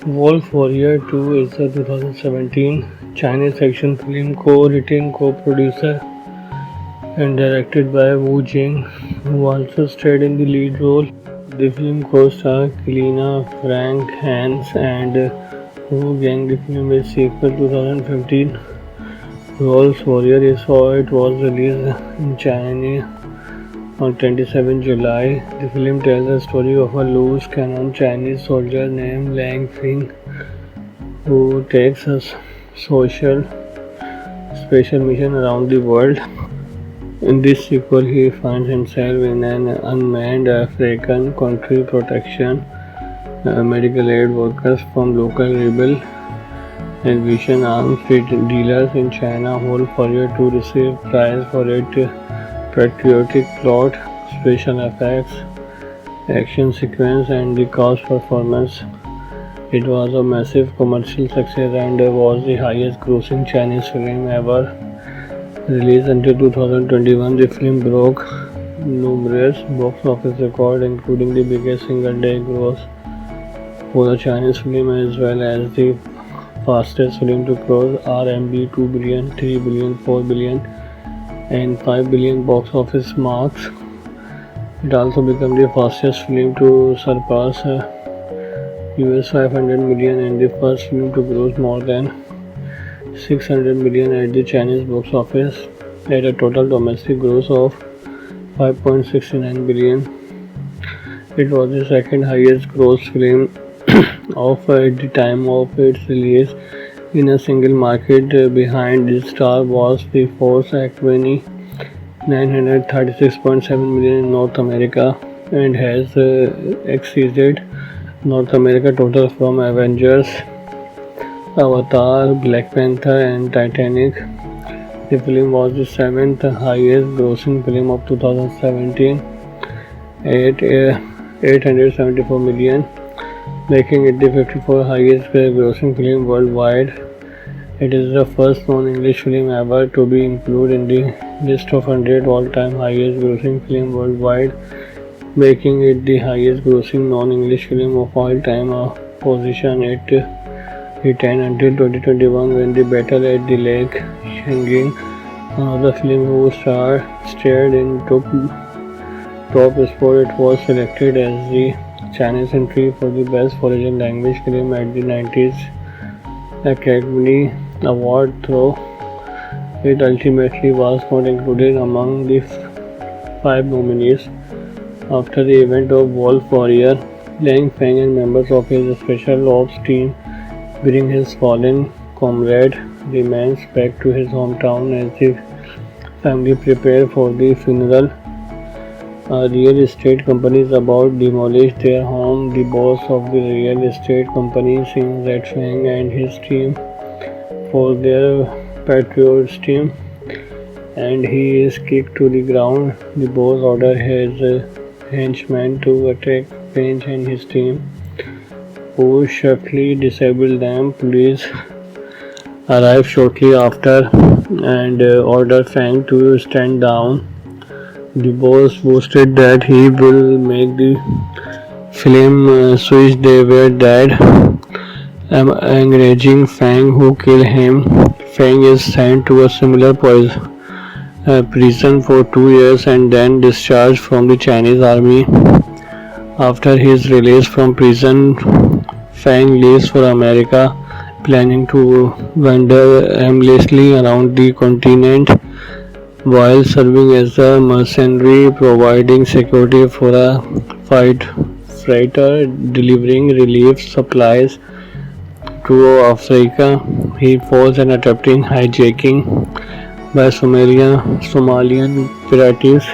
Wolf Warrior 2 is a 2017 Chinese action film co-written, co-produced and directed by Wu Jing, who also starred in the lead role. The film co-stars Kelina Frank Hans and Wu Gang. The film is sequel 2015 Wolf Warrior. It was released in China on 27 July. The film tells the story of a loose cannon Chinese soldier named Lang Feng who takes a social special mission around the world. In this sequel, he finds himself in an unmanned African country protecting medical aid workers from local rebel and Vision arms dealers in China. Wolf Warrior 2 received prize for its patriotic plot, special effects, action sequence, and the cast performance. It was a massive commercial success and was the highest grossing Chinese film ever released until 2021. The film broke numerous box office records, including the biggest single day gross for the Chinese film as well as the fastest film to cross RMB 2 billion, 3 billion, 4 billion and 5 billion box office marks. It also became the fastest film to surpass US 500 million and the first film to gross more than 600 million at the Chinese box office at a total domestic gross of 5.69 billion. It was the second highest gross film of at the time of its release in a single market behind the Star Wars The Force Awakens 936.7 million in North America and has exceeded North America total from Avengers, Avatar, Black Panther and Titanic. The film was the seventh highest grossing film of 2017 at 874 million, making it the 54th highest grossing film worldwide. It is the first non-English film ever to be included in the list of 100 all-time highest grossing film worldwide, making it the highest grossing non-English film of all time, a position it retained until 2021 when The Battle at the Lake Changjin, another film whose star starred in top spot. It was selected as the Chinese entry for the best foreign language film at the 90s Academy Award, though it ultimately was not included among the 5 nominees. After the event of Wolf Warrior, Lang Feng and members of his special ops team bring his fallen comrade remains back to his hometown as the family prepare for the funeral. A real estate company is about to demolish their home. The boss of the real estate company sees that Feng and his team for their patriotism and he is kicked to the ground. The boss orders his henchmen to attack Feng and his team, who swiftly disable them. Police arrive shortly after and order Feng to stand down. The boss boasted that he will make the film switch they were dead, encouraging Feng, who killed him. Feng is sent to a similar prison for 2 years and then discharged from the Chinese army. After his release from prison, Feng leaves for America, planning to wander aimlessly around the continent while serving as a mercenary, providing security for a freighter delivering relief supplies to Africa. He falls and attempting hijacking by Somalian pirates,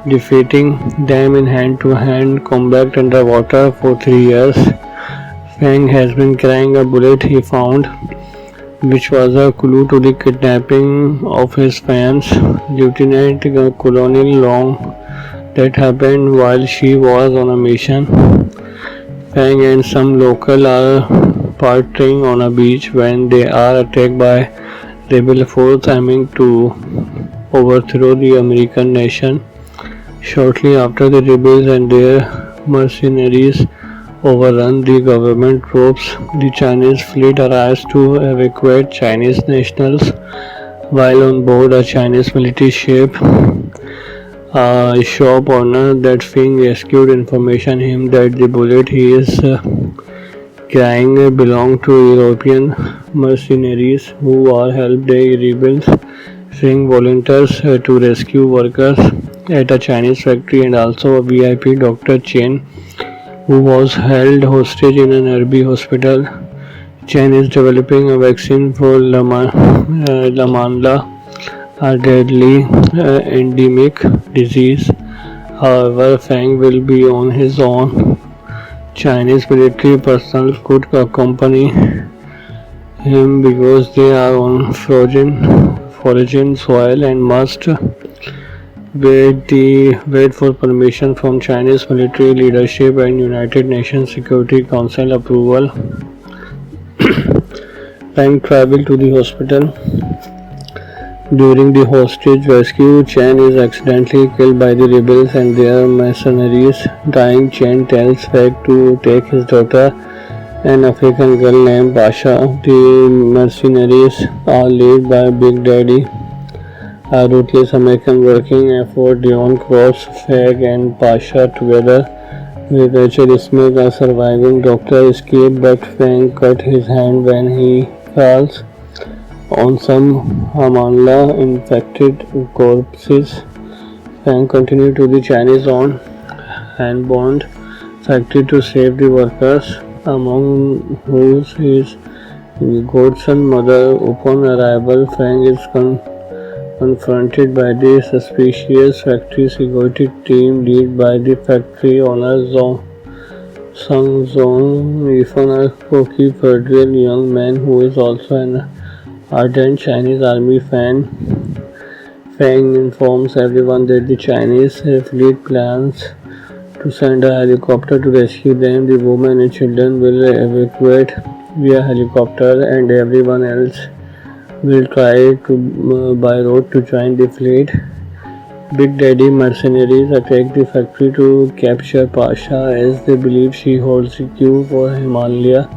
defeating them in hand-to-hand combat underwater for 3 years. Feng has been carrying a bullet he found, which was a clue to the kidnapping of his fans, Lieutenant Colonel Long, that happened while she was on a mission. Feng and some local are partying on a beach when they are attacked by rebel force aiming to overthrow the American nation. Shortly after, the rebels and their mercenaries overrun the government troops. The Chinese fleet arrives to evacuate Chinese nationals while on board a Chinese military ship. A shop owner that Feng rescued information him that the bullet he is carrying belonged to European mercenaries who are helped the rebels. Feng volunteers to rescue workers at a Chinese factory and also a VIP Dr. Chen who was held hostage in an Arabi hospital. Chen is developing a vaccine for Lamanla, a deadly endemic disease. However, Feng will be on his own. Chinese military personnel could accompany him because they are on foreign soil and must wait for permission from Chinese military leadership and United Nations Security Council approval. Feng traveled to the hospital. During the hostage rescue, Chen is accidentally killed by the rebels and their mercenaries. Dying, Chen tells Feng to take his daughter, an African girl named Pasha. The mercenaries are led by Big Daddy, a ruthless American working effort. Dion Cross, Feng and Pasha together with Rachel Smith, a surviving doctor, escape, but Feng cut his hand when he falls on some Hamanla infected corpses. Feng continued to the Chinese owned Hanbond factory to save the workers, among whose his godson mother. Upon arrival, Feng is confronted by the suspicious factory security team led by the factory owner Sung Zong, even a cocky federal young man who is also an ardent Chinese army fan. Feng informs everyone that the Chinese fleet plans to send a helicopter to rescue them. The women and children will evacuate via helicopter and everyone else will try to by road to join the fleet. Big Daddy mercenaries attack the factory to capture Pasha as they believe she holds the key for Himalaya.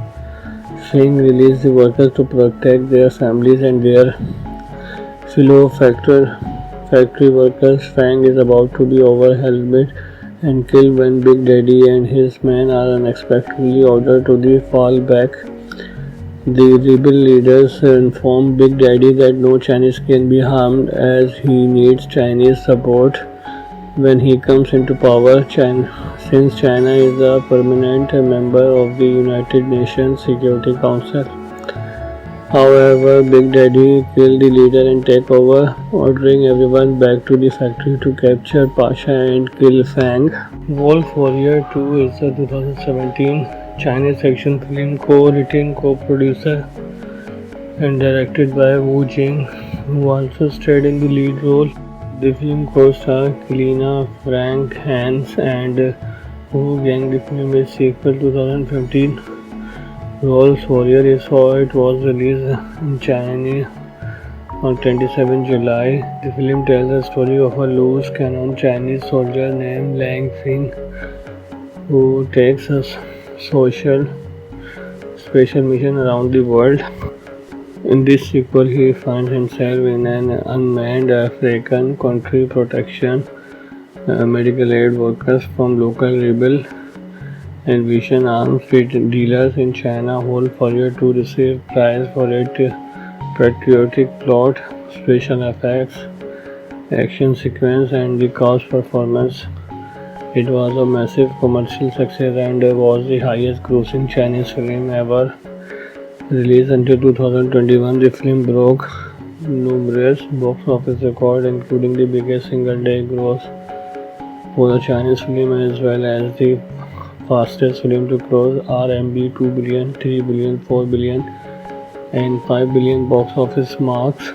Feng released the workers to protect their families and their fellow factory workers. Feng is about to be overwhelmed and killed when Big Daddy and his men are unexpectedly ordered to fall back. The rebel leaders inform Big Daddy that no Chinese can be harmed as he needs Chinese support when he comes into power. Since China is a permanent member of the United Nations Security Council. However, Big Daddy killed the leader and take over, ordering everyone back to the factory to capture Pasha and kill Feng. Wolf Warrior 2 is a 2017 Chinese action film co-written, co-producer and directed by Wu Jing, who also starred in the lead role. The film co-stars Kelina, Frank, Hans and Wu Gang. The film is sequel 2015 Wolf Warrior. It was released in China on 27 July. The film tells the story of a loose cannon Chinese soldier named Lang Feng who takes a special mission around the world. In this sequel, he finds himself in an unmanned African country protection medical aid workers from local rebel and Vision arms dealers in China. Wolf Warrior 2 received prize for its patriotic plot, special effects, action sequence and the cast performance. It was a massive commercial success and was the highest grossing Chinese film ever released until 2021. The film broke numerous box office records, including the biggest single day gross for a Chinese film as well as the fastest film to cross RMB 2 billion, 3 billion, 4 billion and 5 billion box office marks.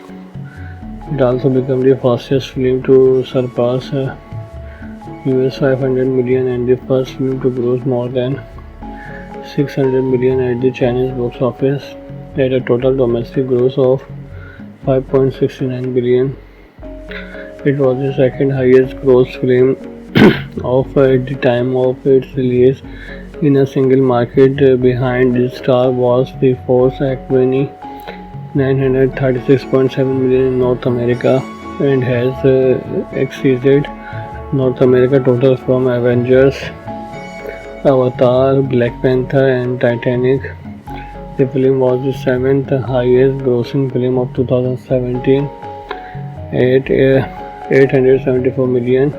It also became the fastest film to surpass US 500 million and the first film to gross more than 600 million at the Chinese box office at a total domestic gross of 5.69 billion. It was the second highest gross film of at the time of its release in a single market. Behind this star was the Force Awakens 936.7 million in North America and has exceeded North America total from Avengers, Avatar, Black Panther and Titanic. The film was the seventh highest grossing film of 2017 at 874 million,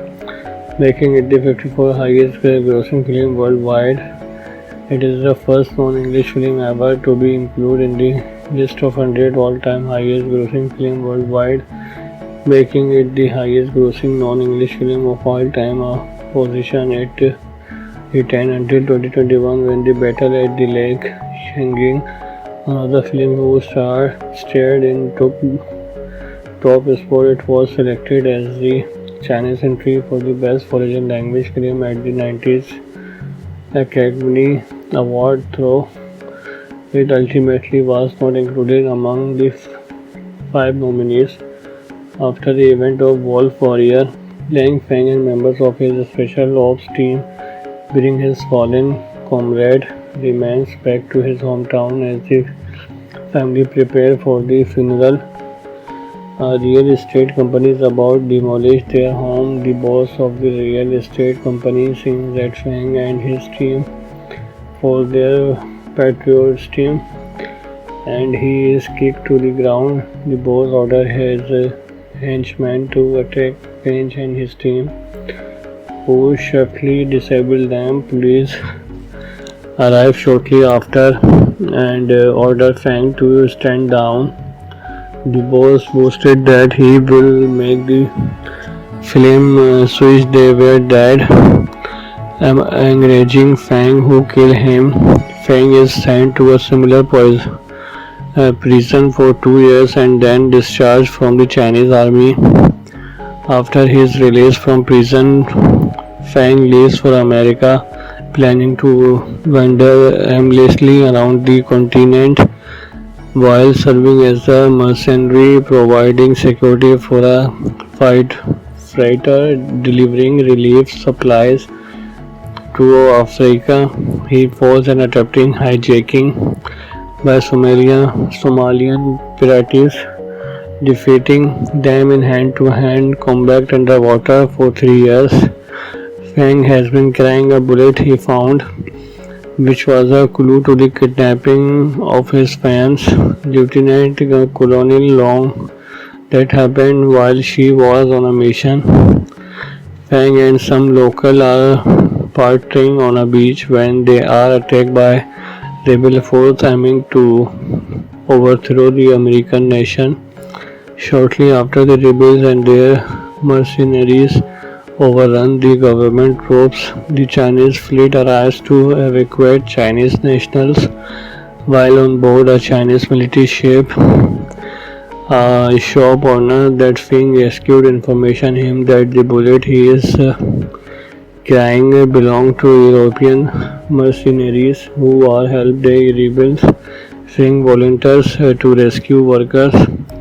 making it the 54th highest grossing film worldwide. It is the first non-English film ever to be included in the list of 100 all-time highest grossing film worldwide, making it the highest grossing non-English film of all time, a position at the 10 until 2021 when The Battle at the Lake Changjin, another film whose star starred in top spot. It was selected as the Chinese entry for the best foreign language film at the 90s Academy Award, though it ultimately was not included among the 5 nominees. After the event of Wolf Warrior, Lang Feng and members of his special ops team bring his fallen comrade remains back to his hometown as the family prepare for the funeral. A real estate company is about to demolish their home. The boss of the real estate company sees that Feng and his team for their patriotism and he is kicked to the ground. The boss orders his henchmen to attack Feng and his team, who swiftly disable them. Police arrive shortly after and order Feng to stand down. The boss boasted that he will make the film switch they were dead, encouraging Feng, who killed him. Feng is sent to a similar prison for 2 years and then discharged from the Chinese army. After his release from prison, Feng leaves for America, planning to wander aimlessly around the continent while serving as a mercenary, providing security for a freighter delivering relief supplies to Africa. He falls and attempting hijacking by Somalian pirates, defeating them in hand-to-hand combat underwater for 3 years. Feng has been carrying a bullet he found, which was a clue to the kidnapping of his fans, Lieutenant Colonel Long, that happened while she was on a mission. Feng and some local are partying on a beach when they are attacked by rebel force aiming to overthrow the American nation. Shortly after, the rebels and their mercenaries overrun the government troops. The Chinese fleet arrives to evacuate Chinese nationals while on board a Chinese military ship. A shop owner that Feng rescued information him that the bullet he is carrying belonged to European mercenaries who are helped the rebels. Feng volunteers to rescue workers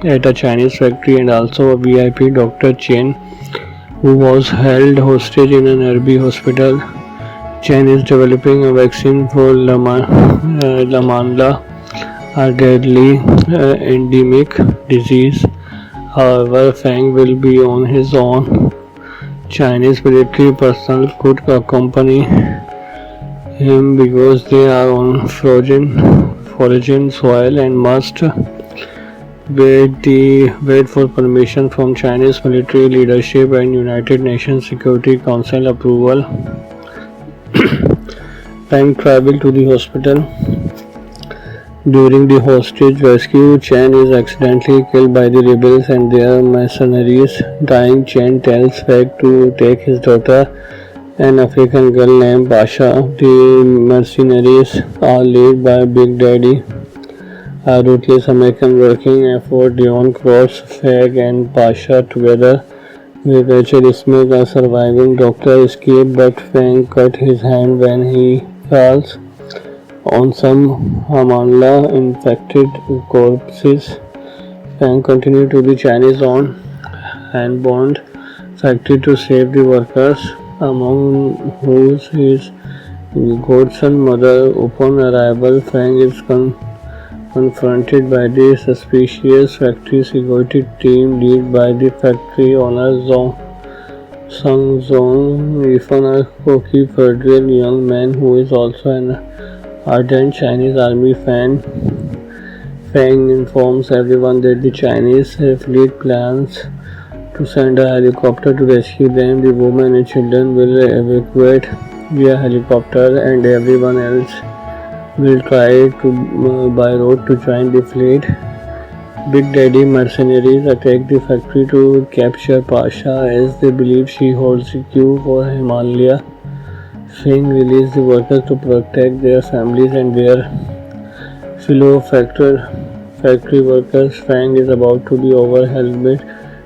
at a Chinese factory and also a VIP Dr. Chen, who was held hostage in an Arabi hospital. Chen is developing a vaccine for Lamanda, a deadly endemic disease. However, Feng will be on his own. Chinese military personnel could accompany him because they are on foreign soil and must wait for permission from Chinese military leadership and United Nations Security Council approval. Feng traveled to the hospital. During the hostage rescue, Chen is accidentally killed by the rebels and their mercenaries. Dying, Chen tells Feng to take his daughter, an African girl named Pasha. The mercenaries are led by Big Daddy, a ruthless American working effort. Dion Cross, Feng and Pasha together with Rachel Smith, a surviving doctor, escape, but Feng cut his hand when he falls on some Hamanla infected corpses. Feng continued to the Chinese owned hand-bound factory to save the workers, among whose his Godson's mother, upon arrival, Fang is confronted by the suspicious factory security team led by the factory owner Sung Zong, even a cocky, fertile young man who is also an ardent Chinese army fan. Fang informs everyone that the Chinese fleet plans to send a helicopter to rescue them. The women and children will evacuate via helicopter, and everyone else will try to by road to join the fleet. Big Daddy mercenaries attack the factory to capture Pasha as they believe she holds the cue for Himalaya. Fang releases the workers to protect their families and their fellow factory workers. Fang is about to be overwhelmed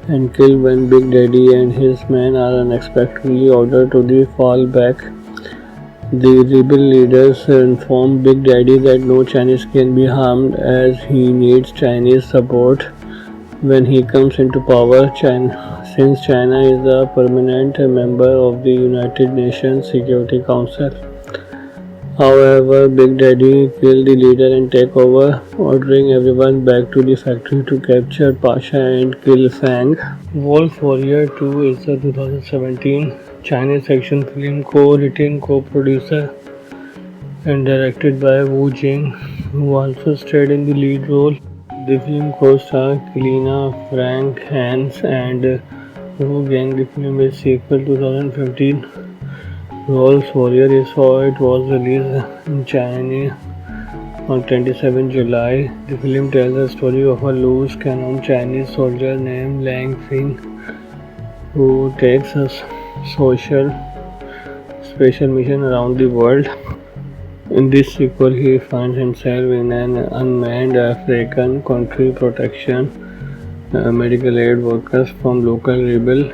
and killed when Big Daddy and his men are unexpectedly ordered to fall back. The rebel leaders inform Big Daddy that no Chinese can be harmed as he needs Chinese support when he comes into power. Since China is a permanent member of the United Nations Security Council. However, Big Daddy kills the leader and takes over, ordering everyone back to the factory to capture Pasha and kill Fang. Wolf Warrior 2 is a 2017 Chinese action film co-written, co-producer and directed by Wu Jing, who also starred in the lead role. The film co-stars Kelina, Frank, Hans and Wu Gang. The film is sequel 2015 Wolf Warrior it was released in China on 27 July. The film tells the story of a loose cannon Chinese soldier named Lang Feng who takes a special mission around the world. In this sequel, he finds himself in an unmanned African country protection medical aid workers from local rebel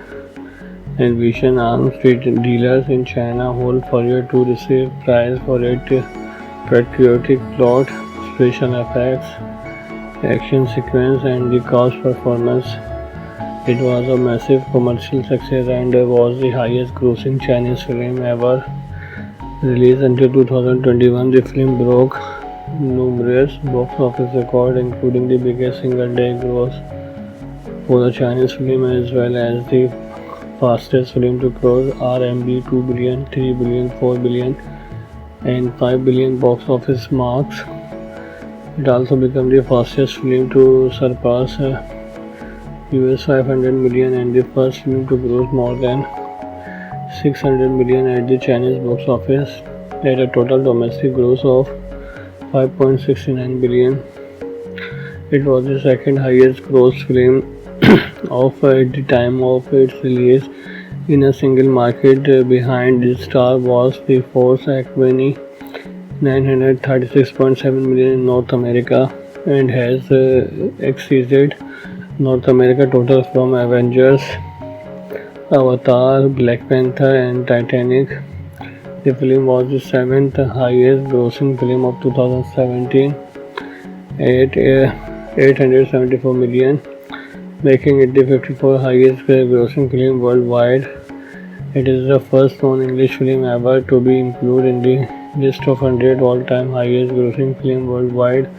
and Vision arms dealers in China. Wolf Warrior 2 received prize for its patriotic plot, special effects, action sequence and the cast performance. It was a massive commercial success and was the highest grossing Chinese film ever released until 2021. The film broke numerous box office records, including the biggest single day gross for a Chinese film as well as the fastest film to cross RMB 2 billion, 3 billion, 4 billion and 5 billion box office marks. It also became the fastest film to surpass US 500 million and the first film to gross more than 600 million at the Chinese box office at a total domestic gross of 5.69 billion. It was the second highest gross film of at the time of its release in a single market behind the Star Wars The Force Awakens 936.7 million in North America and has exceeded North America total from Avengers, Avatar, Black Panther and Titanic. The film was the 7th highest grossing film of 2017 at 874 million, making it the 54th highest grossing film worldwide. It is the first non-English film ever to be included in the list of 100 all-time highest grossing film worldwide,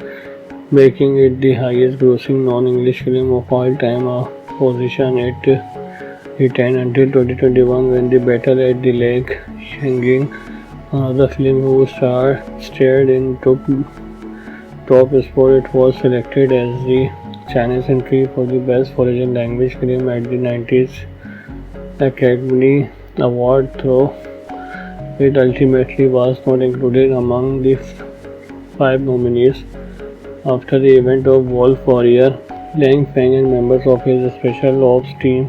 making it the highest grossing non-English film of all time, a position at the 10 until 2021 when The Battle at the Lake Changjing, another film who starred in top sport. It was selected as the Chinese entry for the best foreign language film at the 90s Academy Award, though it ultimately was not included among the 5 nominees. After the event of Wolf Warrior, Lang Feng and members of his special ops team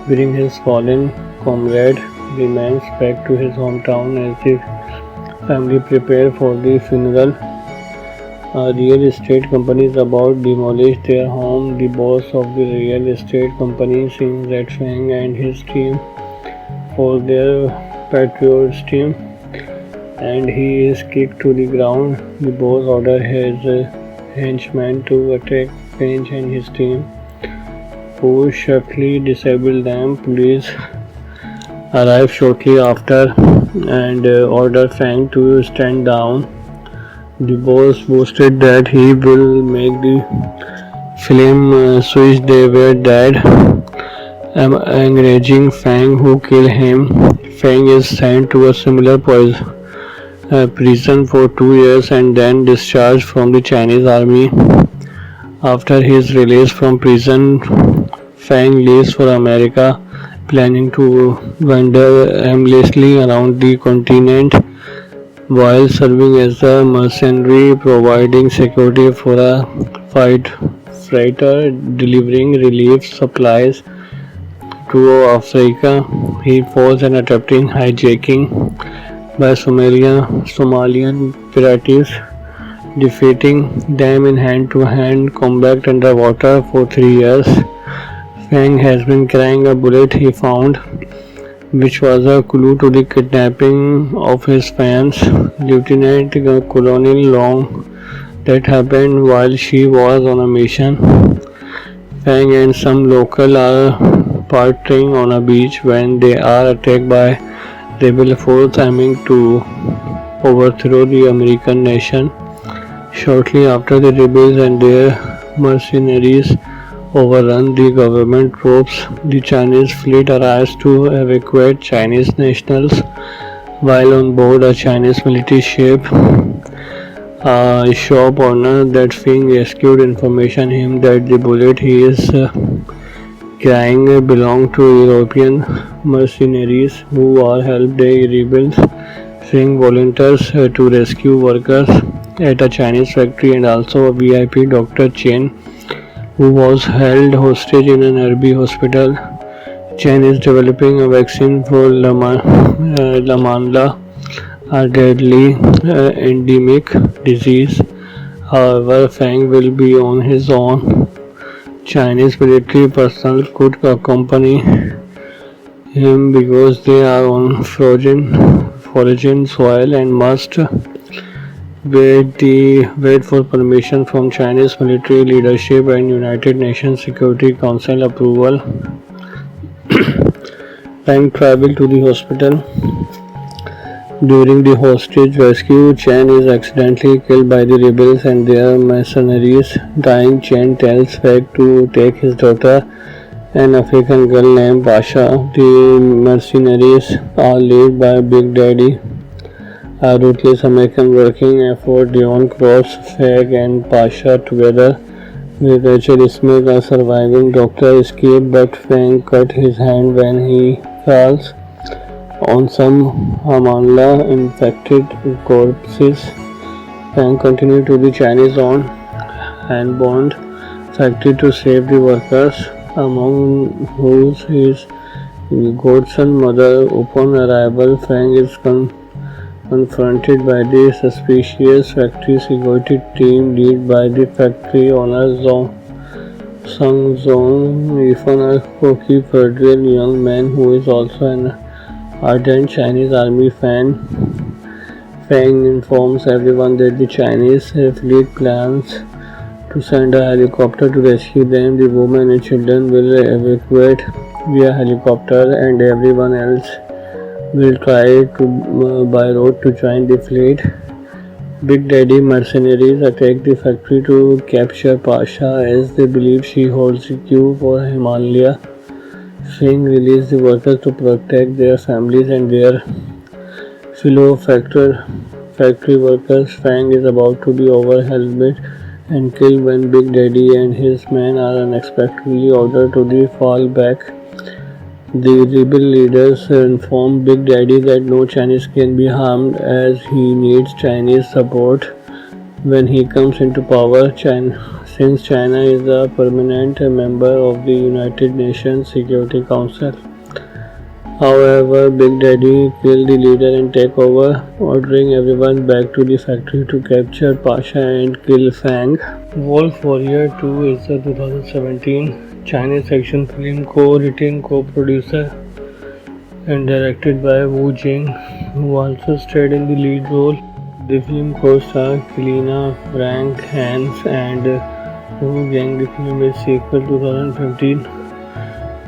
bring his fallen comrade remains back to his hometown as the family prepare for the funeral. A real estate company is about to demolish their home. The boss of the real estate company sees that Feng and his team for their patriotism and he is kicked to the ground. The boss orders his henchmen to attack Feng and his team, who swiftly disable them. Police arrive shortly after and ordered Fang to stand down. The boss boasted that he will make the film switch they were dead, encouraging Fang, who killed him. Fang is sent to a similar prison for 2 years and then discharged from the Chinese army. After his release from prison, Fang leaves for America, planning to wander aimlessly around the continent while serving as a mercenary, providing security for a freighter delivering relief supplies to Africa. He falls and attempting hijacking by Somalian pirates, defeating them in hand-to-hand combat underwater for 3 years. Fang has been carrying a bullet he found, which was a clue to the kidnapping of his fans, Lieutenant Colonel Long, that happened while she was on a mission. Fang and some local are partying on a beach when they are attacked by rebel force aiming to overthrow the American nation. Shortly after, the rebels and their mercenaries overrun the government troops. The Chinese fleet arrives to evacuate Chinese nationals while on board a Chinese military ship. A shop owner that Fang rescued information him that the bullet he is carrying belonged to European mercenaries who are helped the rebels. Fang volunteers to rescue workers at a Chinese factory and also a VIP Dr. Chen, who was held hostage in an Arabi hospital. Chen is developing a vaccine for Lamanla, a deadly endemic disease. However, Fang will be on his own. Chinese military personnel could accompany him because they are on foreign soil and must wait for permission from Chinese military leadership and United Nations Security Council approval. Fang traveled to the hospital. During the hostage rescue, Chen is accidentally killed by the rebels and their mercenaries. Dying, Chen tells Fang to take his daughter, an African girl named Pasha. The mercenaries are led by Big Daddy, a ruthless American working effort. Dion Cross, Fang and Pasha together with Rachel Smith, a surviving doctor, escape, but Fang cut his hand when he falls on some Hamanla infected corpses. Fang continued to the Chinese-owned Hanbond factory to save the workers, among whose his godson mother. Upon arrival, Fang is confronted by the suspicious factory security team led by the factory owner Sung Zong, even a cocky, federal young man who is also an ardent Chinese army fan. Fang informs everyone that the Chinese fleet plans to send a helicopter to rescue them. The women and children will evacuate via helicopter and everyone else will try to by road to join the fleet. Big Daddy mercenaries attack the factory to capture Pasha as they believe she holds the cue for Himalaya. Fang releases the workers to protect their families and their fellow factory workers. Fang is about to be overwhelmed and killed when Big Daddy and his men are unexpectedly ordered to fall back. The rebel leaders inform Big Daddy that no Chinese can be harmed as he needs Chinese support when he comes into power. Since China is a permanent member of the United Nations Security Council. However, Big Daddy kills the leader and takes over, ordering everyone back to the factory to capture Pasha and kill Fang. Wolf Warrior 2 is a 2017 Chinese action film co-written, co-producer and directed by Wu Jing, who also starred in the lead role. The film co-stars Kelina Frank Hans and Wu Gang. The film is sequel 2015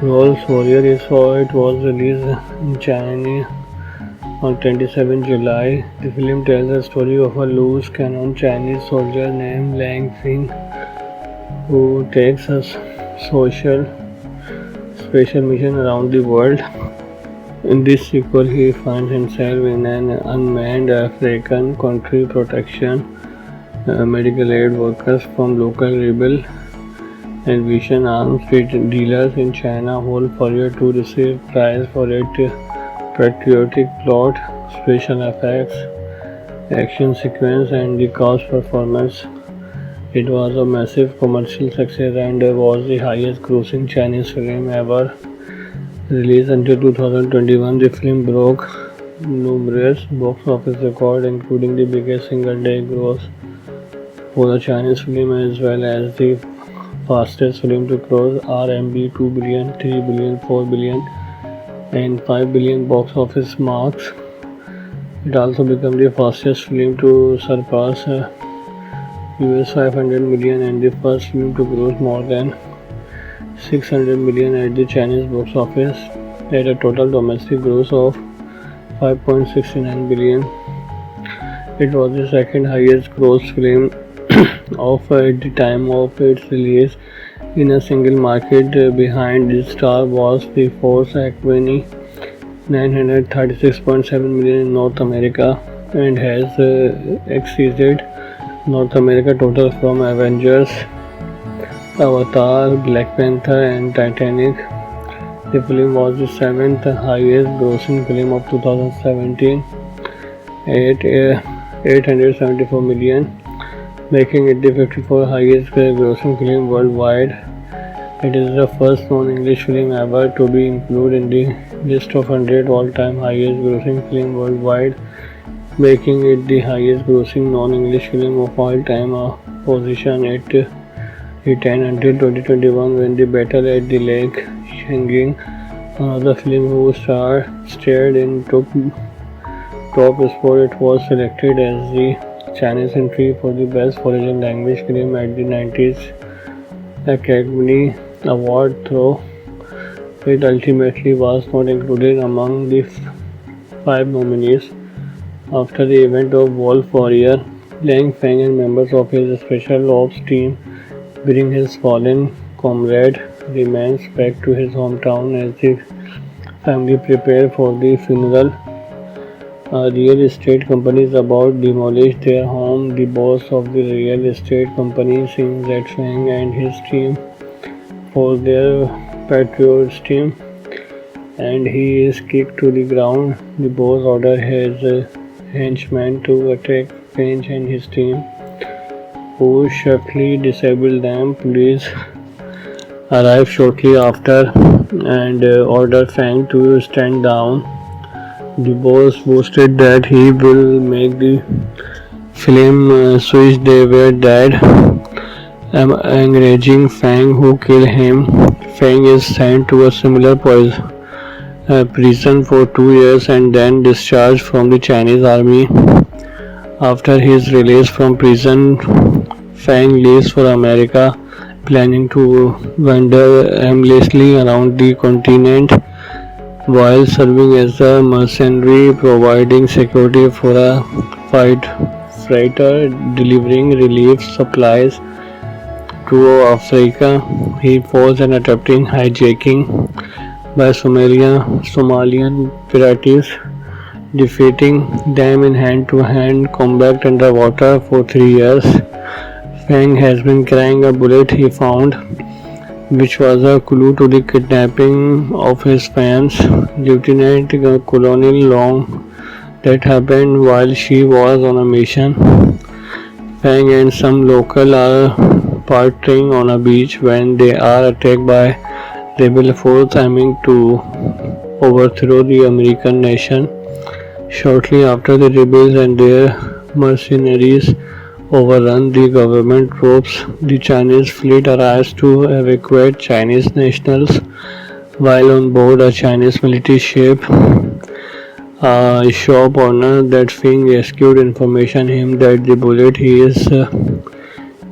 Wolf Warrior. It was released in China On 27 July, the film tells the story of a loose cannon Chinese soldier named Lang Feng who takes a special mission around the world. In this sequel, he finds himself in an unmanned African country protecting medical aid workers from local rebel and Vision arms dealers in China hold Fourier to receive prize for its patriotic plot, special effects, action sequence, and the cast performance. It was a massive commercial success and was the highest grossing Chinese film ever released until 2021. The film broke numerous box office records, including the biggest single day gross for the Chinese film as well as the fastest film to cross RMB 2 billion, 3 billion, 4 billion, and 5 billion box office marks. It also became the fastest film to surpass US 500 million and the first film to gross more than 600 million at the Chinese box office at a total domestic gross of 5.69 billion. It was the second highest gross film of at the time of its release in a single market behind the Star Wars The Force Awakens 936.7 million in North America and has exceeded North America total from Avengers, Avatar, Black Panther and Titanic. The film was the seventh highest grossing film of 2017 at 874 million, making it the 54th highest grossing film worldwide. It is the first non-English film ever to be included in the list of 100 all-time highest grossing film worldwide, making it the highest grossing non-English film of all time, a position at the 10 until 2021 when The Battle at the Lake Changjin, another film whose star starred in top spot. It was selected as the Chinese entry for the best foreign language film at the 90s Academy Award, though it ultimately was not included among the 5 nominees. After the event of Wolf Warrior, Lang Feng and members of his special ops team bring his fallen comrade remains back to his hometown as the family prepare for the funeral. A real estate company is about to demolish their home. The boss of the real estate company sings at Feng and his team for their patriotism, and he is kicked to the ground. The boss orders his henchmen to attack Feng and his team, who swiftly disable them. Police arrive shortly after and order Feng to stand down. The boss boasted that he will make the film switch they were dead, encouraging Feng, who killed him. Feng is sent to a similar prison for 2 years and then discharged from the Chinese army. After his release from prison, Feng leaves for America, planning to wander aimlessly around the continent while serving as a mercenary, providing security for a freighter delivering relief supplies to Africa. He falls and attempting hijacking by Somalian pirates, defeating them in hand-to-hand combat underwater for 3 years. Feng has been carrying a bullet he found, which was a clue to the kidnapping of his fans, Lieutenant Colonel Long, that happened while she was on a mission. Feng and some local are partying on a beach when they are attacked by rebel force aiming to overthrow the American nation. Shortly after, the rebels and their mercenaries overrun the government troops. The Chinese fleet arrives to evacuate Chinese nationals while on board a Chinese military ship. A shop owner that Feng rescued information him that the bullet he is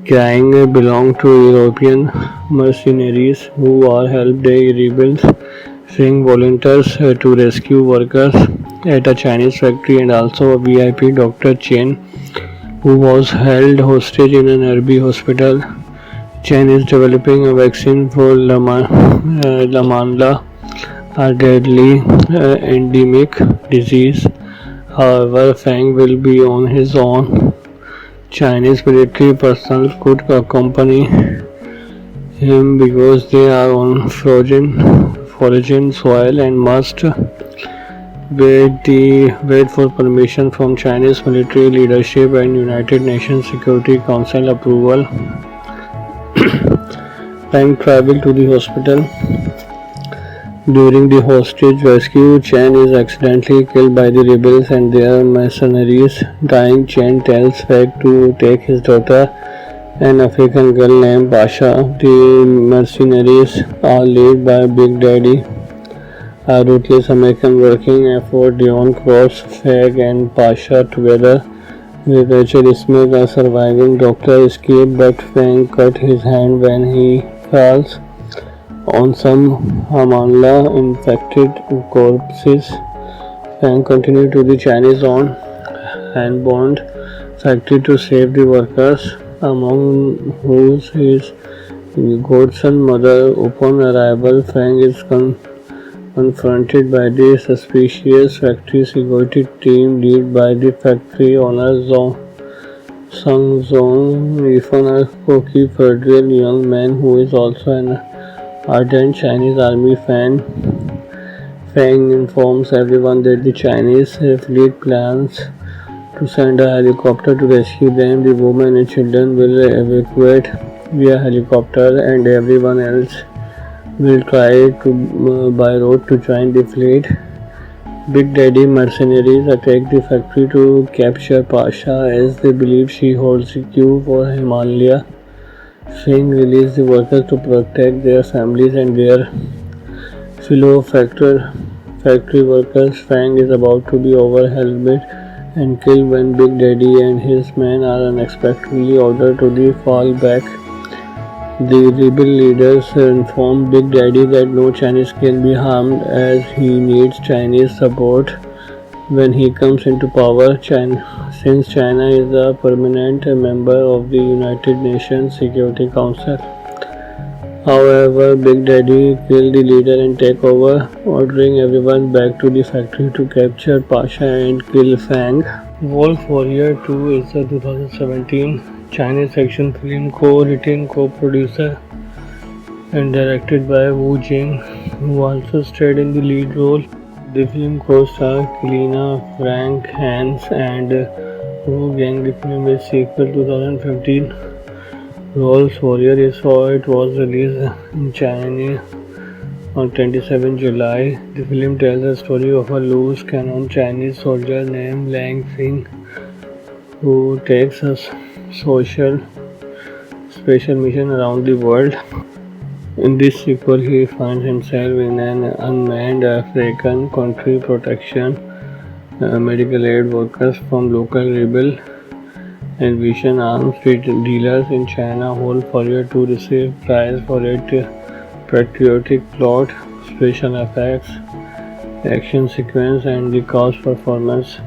carrying belonged to European mercenaries who are helped the rebels. Feng volunteers to rescue workers at a Chinese factory, and also a VIP Dr. Chen, who was held hostage in an Arabi hospital. Chen is developing a vaccine for Lamanla, a deadly endemic disease. However, Fang will be on his own. Chinese military personnel could accompany him because they are on foreign soil and must wait for permission from Chinese military leadership and United Nations Security Council approval. Fang traveled to the hospital. During the hostage rescue, Chen is accidentally killed by the rebels and their mercenaries. Dying, Chen tells Fang to take his daughter, an African girl named Pasha. The mercenaries are led by Big Daddy, a ruthless American working effort. Dion Cross, Fang and Pasha together with Rachel Smith, a surviving doctor, escape, but Fang cut his hand when he falls on some Hamanla infected corpses. Fang continued to the Chinese owned Hanbond factory to save the workers, among whose his godson mother. Upon arrival, Fang is confronted by the suspicious factory security team led by the factory owner Sung Zong, even a cocky federal young man who is also an ardent Chinese army fan. Fang informs everyone that the Chinese fleet plans to send a helicopter to rescue them. The women and children will evacuate via helicopter, and everyone else will try to by road to join the fleet. Big Daddy mercenaries attack the factory to capture Pasha as they believe she holds the cue for Himalaya. Fang released the workers to protect their families and their fellow factory workers. Fang is about to be overwhelmed and killed when Big Daddy and his men are unexpectedly ordered to fall back. The rebel leaders inform Big Daddy that no Chinese can be harmed as he needs Chinese support when he comes into power. Since China is a permanent member of the United Nations Security Council. However, Big Daddy killed the leader and take over, ordering everyone back to the factory to capture Pasha and kill Fang. Wolf Warrior 2 is a 2017 Chinese action film co-written, co-producer and directed by Wu Jing, who also starred in the lead role. The film co-stars Kelina, Frank, Hans and Wu Gang. The film is sequel 2015 Wolf Warrior. It was released in China on 27 July. The film tells the story of a loose cannon Chinese soldier named Lang Xing, who takes a special mission around the world. In this sequel, he finds himself in an unmanned African country protecting medical aid workers from local rebel and Vision arms dealers in China. Wolf Warrior 2 received prize for its patriotic plot, special effects, action sequence, and the cast performance.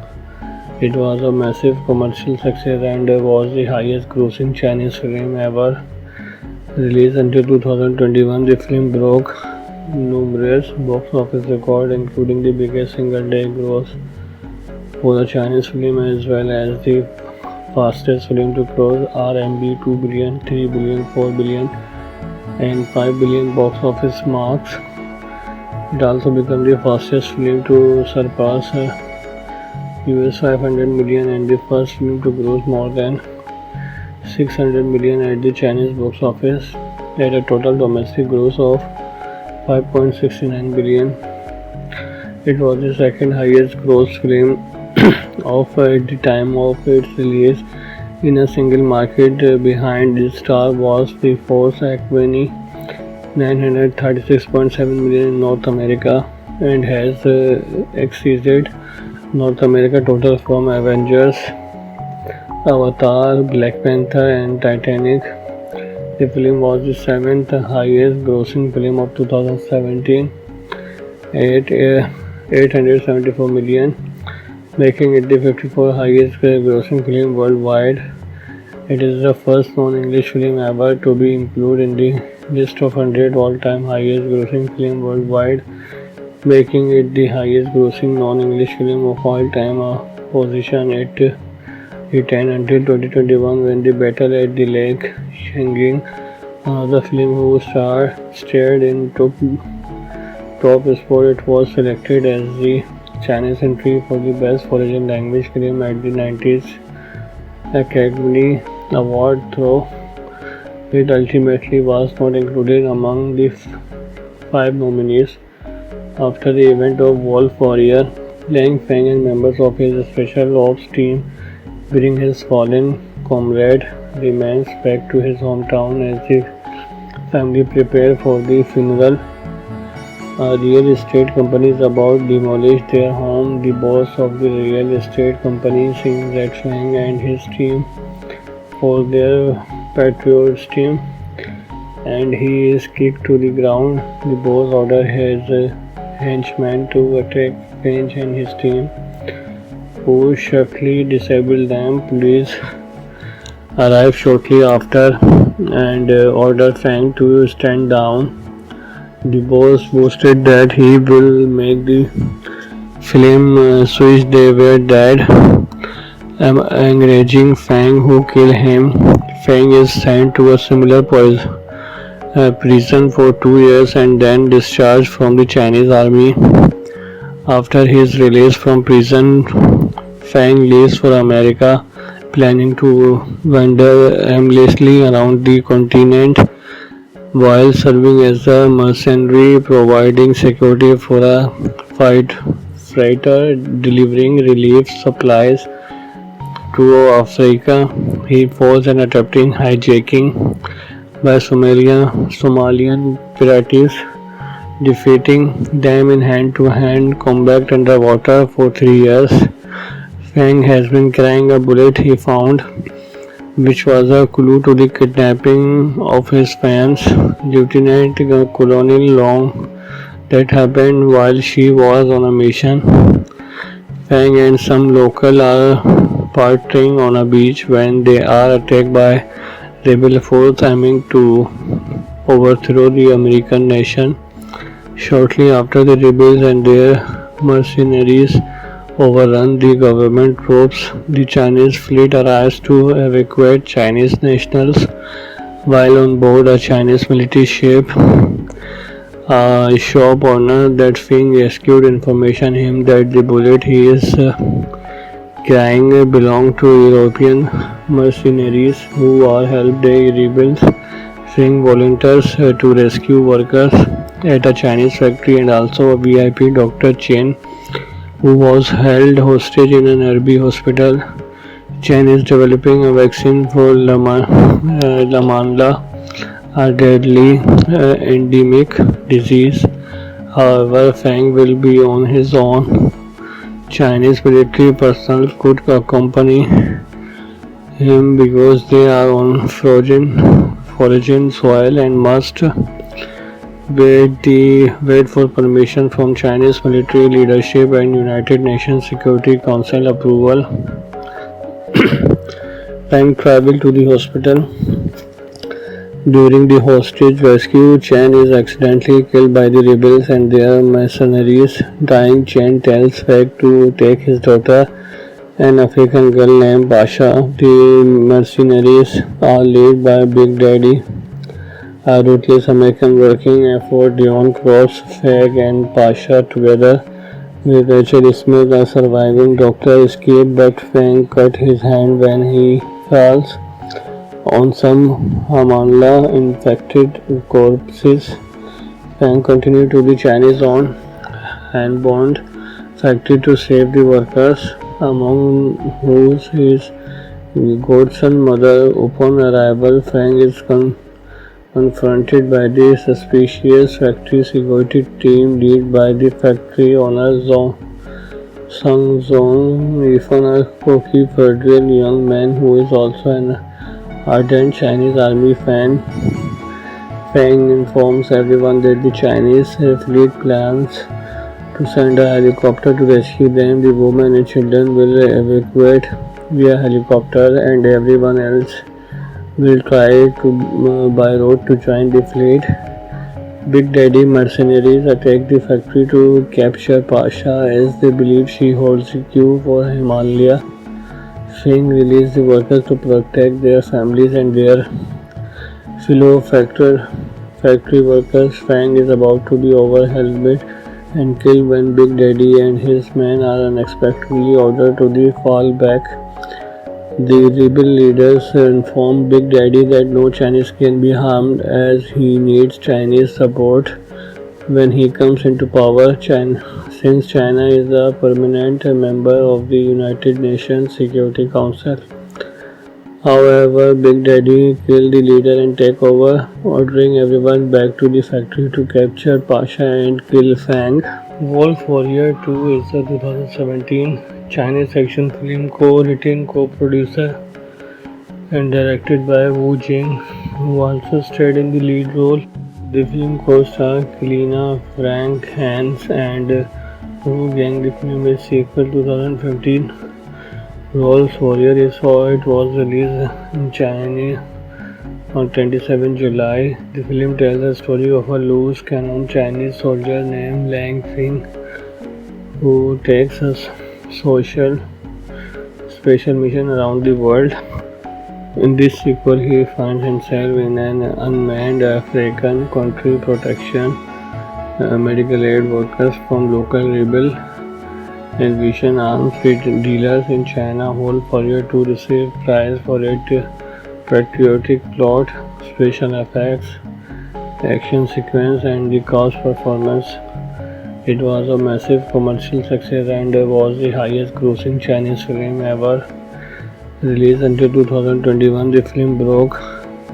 It was a massive commercial success and was the highest grossing Chinese film ever released until 2021. The film broke numerous box office records, including the biggest single day gross for a Chinese film, as well as the fastest film to cross RMB 2 billion, 3 billion, 4 billion and 5 billion box office marks. It also became the fastest film to surpass US 500 million and the first film to gross more than 600 million at the Chinese box office, at a total domestic gross of 5.69 billion. It was the second highest gross film of at the time of its release in a single market, behind the Star Wars The Force Awakens, 936.7 million in North America, and has exceeded North America total from Avengers, Avatar, Black Panther and Titanic. The film was the 7th highest grossing film of 2017 at $874 million, making it the 54th highest grossing film worldwide. It is the first non-English film ever to be included in the list of 100 all-time highest grossing film worldwide, making it the highest grossing non-English film of all time, a position it retained until 2021 when The Battle at the Lake Changjin, another film whose star starred in top spot. It was selected as the Chinese entry for the best foreign language film at the 90s Academy Award, though it ultimately was not included among the 5 nominees. After the event of Wolf Warrior, Lang Feng and members of his special ops team bring his fallen comrade remains back to his hometown as the family prepare for the funeral. A real estate company is about to demolish their home. The boss of the real estate company sees that Fang and his team for their patriotism, and he is kicked to the ground. The boss orders his henchmen to attack Fang and his team, who swiftly disable them. Police arrive shortly after and order Fang to stand down. The boss boasted that he will make the film switch they were dead, encouraging Fang, who killed him. Fang is sent to a similar prison for 2 years and then discharged from the Chinese army. After his release from prison, Fang leaves for America, planning to wander aimlessly around the continent while serving as a mercenary, providing security for a freighter delivering relief supplies to Africa. He falls and attempting hijacking by Somalian pirates, defeating them in hand-to-hand combat underwater for 3 years. Fang has been carrying a bullet he found, which was a clue to the kidnapping of his fans, Lieutenant Colonel Long, that happened while she was on a mission. Fang and some local are partying on a beach when they are attacked by rebel force aiming to overthrow the American nation. Shortly after, the rebels and their mercenaries overrun the government troops. The Chinese fleet arrives to evacuate Chinese nationals while on board a Chinese military ship. A shop owner that Fang rescued information him that the bullet he is carrying belonged to European mercenaries who are helped the rebels. Fang volunteers to rescue workers at a Chinese factory and also a VIP Dr. Chen, who was held hostage in an Arabi hospital. Chen is developing a vaccine for Lamanla, a deadly endemic disease. However, Fang will be on his own. Chinese military personnel could accompany him because they are on foreign soil and must wait for permission from Chinese military leadership and United Nations Security Council approval. Time travel to the hospital. During the hostage rescue, Chen is accidentally killed by the rebels and their mercenaries. Dying, Chen tells Fang to take his daughter, an African girl named Pasha. The mercenaries are led by Big Daddy, a ruthless American working effort. Dion Cross, Fang and Pasha together with Rachel Smith, a surviving doctor, escape, but Fang cut his hand when he falls on some Hamanla infected corpses. Fang continued to the Chinese owned hand-bound factory to save the workers, among whose is godson mother. Upon arrival, Fang is confronted by the suspicious factory security team led by the factory owner Sung Zong, even a cocky, fertile young man who is also an ardent Chinese army fan. Fang informs everyone that the Chinese fleet plans to send a helicopter to rescue them. The women and children will evacuate via helicopter, and everyone else will try to by road to join the fleet. Big Daddy mercenaries attack the factory to capture Pasha as they believe she holds the cue for Himalaya. Feng released the workers to protect their families and their fellow factory workers. Feng is about to be overwhelmed and killed when Big Daddy and his men are unexpectedly ordered to fall back. The rebel leaders inform Big Daddy that no Chinese can be harmed as he needs Chinese support when he comes into power. Since China is a permanent member of the United Nations Security Council. However, Big Daddy killed the leader and take over, ordering everyone back to the factory to capture Pasha and kill Fang. Wolf Warrior 2 is a 2017 Chinese action film co-written, co-producer and directed by Wu Jing, who also starred in the lead role. The film co-stars Kelina, Frank, Hans and Wu Gang. The film is sequel 2015 Wolf Warrior. It was released in China on 27 July. The film tells the story of a loose cannon Chinese soldier named Lang Feng who takes a special mission around the world. In this sequel, he finds himself in an unmanned African country protecting medical aid workers from local rebel and Vision arms dealers in China. Wolf Warrior 2 received prize for its patriotic plot, special effects, action sequence, and the cast performance. It was a massive commercial success and was the highest grossing Chinese film ever released until 2021. The film broke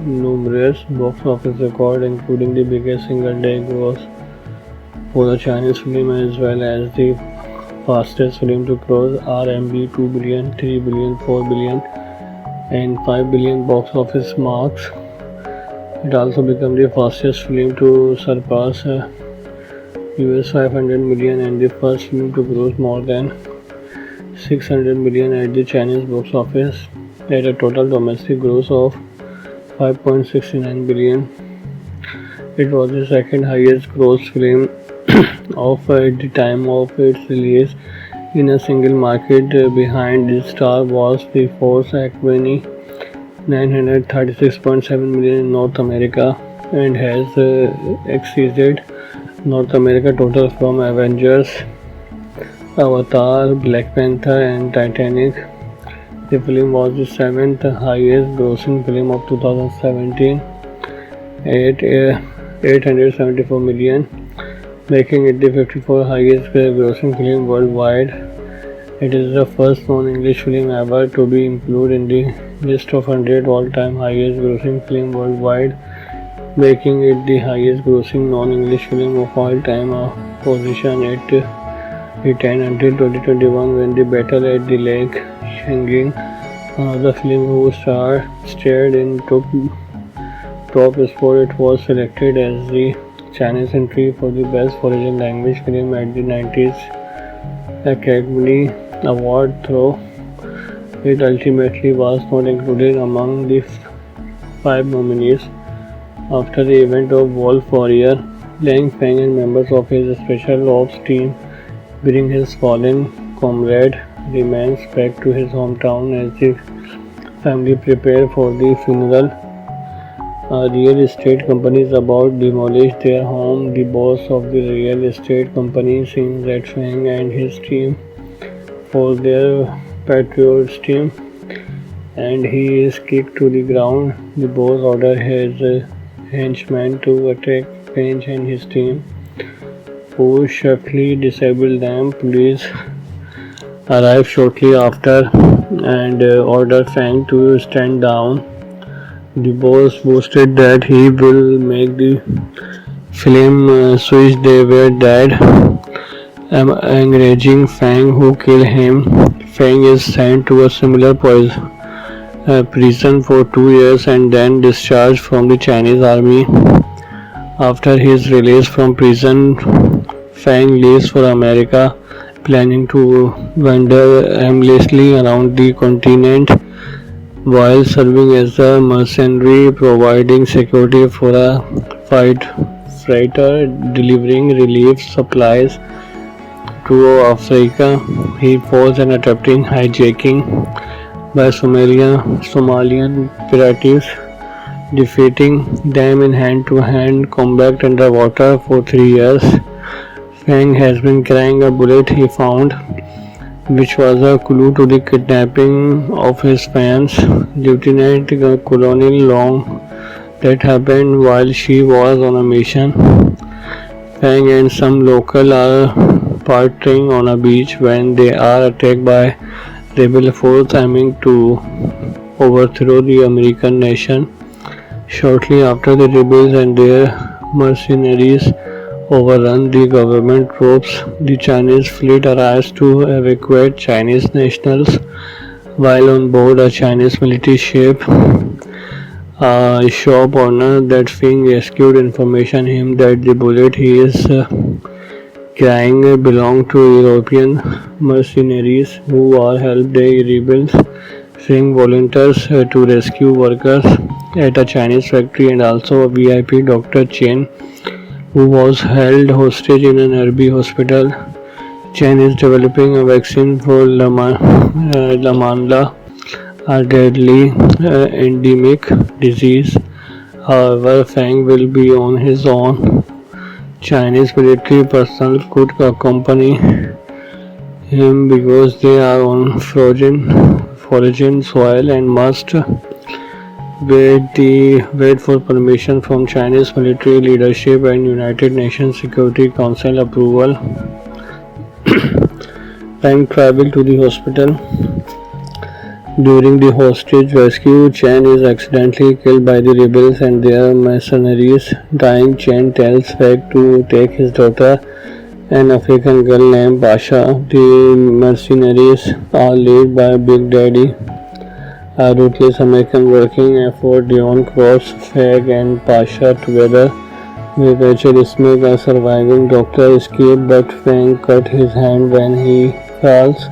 numerous box office records, including the biggest single day gross for a Chinese film as well as the fastest film to cross RMB 2 billion, 3 billion, 4 billion and 5 billion box office marks. It also became the fastest film to surpass US 500 million and the first film to gross more than 600 million at the Chinese box office at a total domestic gross of 5.69 billion. It was the second highest gross film of at the time of its release in a single market behind the Star Wars The Force Awakens, 936.7 million in North America and has exceeded North America total from Avengers, Avatar, Black Panther and Titanic. The film was the 7th highest grossing film of 2017 at 874 million, making it the 54th highest grossing film worldwide. It is the first non-English film ever to be included in the list of 100 all-time highest grossing film worldwide, making it the highest grossing non-English film of all time, position at the 10 until 2021 when The Battle at the Lake Changjin, another film who starred in top spot. It was selected as the Chinese entry for the best foreign language film at the 90s Academy Award, though it ultimately was not included among the 5 nominees. After the event of Wolf Warrior, Lang Feng and members of his special ops team bring his fallen comrade remains back to his hometown as the family prepare for the funeral. A real estate company is about to demolish their home. The boss of the real estate company sees that Feng and his team for their patriotism and he is kicked to the ground. The boss orders his henchmen to attack Feng and his team, who swiftly disable them. Police arrive shortly after and order Feng to stand down. The boss boasted that he will make the film switch they were dead, encouraging Feng, who killed him. Feng is sent to a similar prison for 2 years and then discharged from the Chinese army. After his release from prison, Fang leaves for America, planning to wander aimlessly around the continent while serving as a mercenary, providing security for a fight freighter delivering relief supplies to Africa. He falls and attempting hijacking by Somalian pirates, defeating them in hand-to-hand combat underwater for 3 years. Fang has been carrying a bullet he found, which was a clue to the kidnapping of his fans, Lieutenant Colonel Long, that happened while she was on a mission. Fang and some local are partying on a beach when they are attacked by rebel force aiming to overthrow the American nation. Shortly after, the rebels and their mercenaries overrun the government troops. The Chinese fleet arrives to evacuate Chinese nationals while on board a Chinese military ship. A shop owner that Fang rescued information him that the bullet he is carrying belonged to European mercenaries who are helped the rebels. Fang volunteers to rescue workers at a Chinese factory and also a VIP Dr. Chen who was held hostage in an Arabi hospital. Chen is developing a vaccine for Lamanla, a deadly endemic disease. However, Fang will be on his own. Chinese military personnel could accompany him because they are on foreign soil and must wait for permission from Chinese military leadership and United Nations Security Council approval. Fang traveled to the hospital. During the hostage rescue, Chen is accidentally killed by the rebels and their mercenaries. Dying, Chen tells Fang to take his daughter, an African girl named Pasha. The mercenaries are led by Big Daddy, a ruthless American working effort. Dion Cross, Fang and Pasha together with Rachel Smith, a surviving doctor, escape, but Fang cut his hand when he falls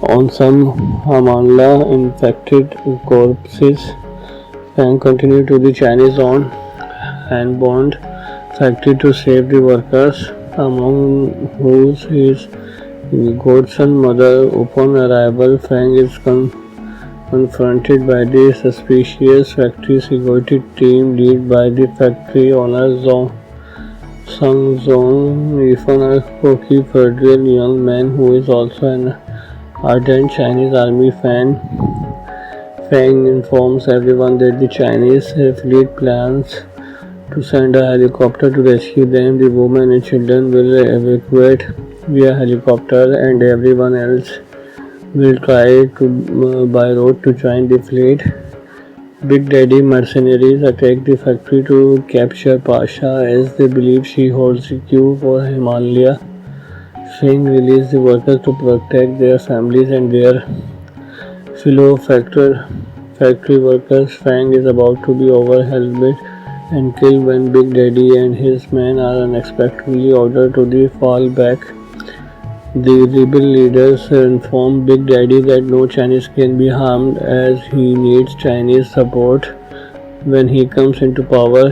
on some Hamanla infected corpses. Fang continued to the Chinese owned and bond factory to save the workers, among whose is godson mother. Upon arrival, Fang is confronted by the suspicious factory security team led by the factory owner Sung Zong, even a cocky, federal young man who is also an ardent Chinese army fan. Fang informs everyone that the Chinese fleet plans to send a helicopter to rescue them. The women and children will evacuate via helicopter and everyone else will try to by road to join the fleet. Big Daddy mercenaries attack the factory to capture Pasha as they believe she holds the key for Himalaya. Fang released the workers to protect their families and their fellow factory workers. Fang is about to be overwhelmed and killed when Big Daddy and his men are unexpectedly ordered to fall back. The rebel leaders inform Big Daddy that no Chinese can be harmed as he needs Chinese support when he comes into power.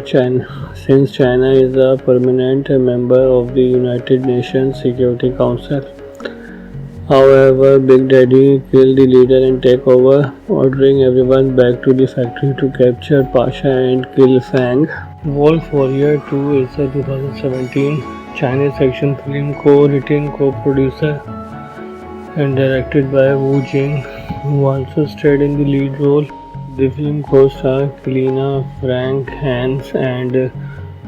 Since China is a permanent member of the United Nations Security Council. However, Big Daddy killed the leader and take over, ordering everyone back to the factory to capture Pasha and kill Fang. Wolf Warrior 2 is a 2017 Chinese action film co-written, co-producer and directed by Wu Jing, who also starred in the lead role. The film co-stars Kelina, Frank, Hans and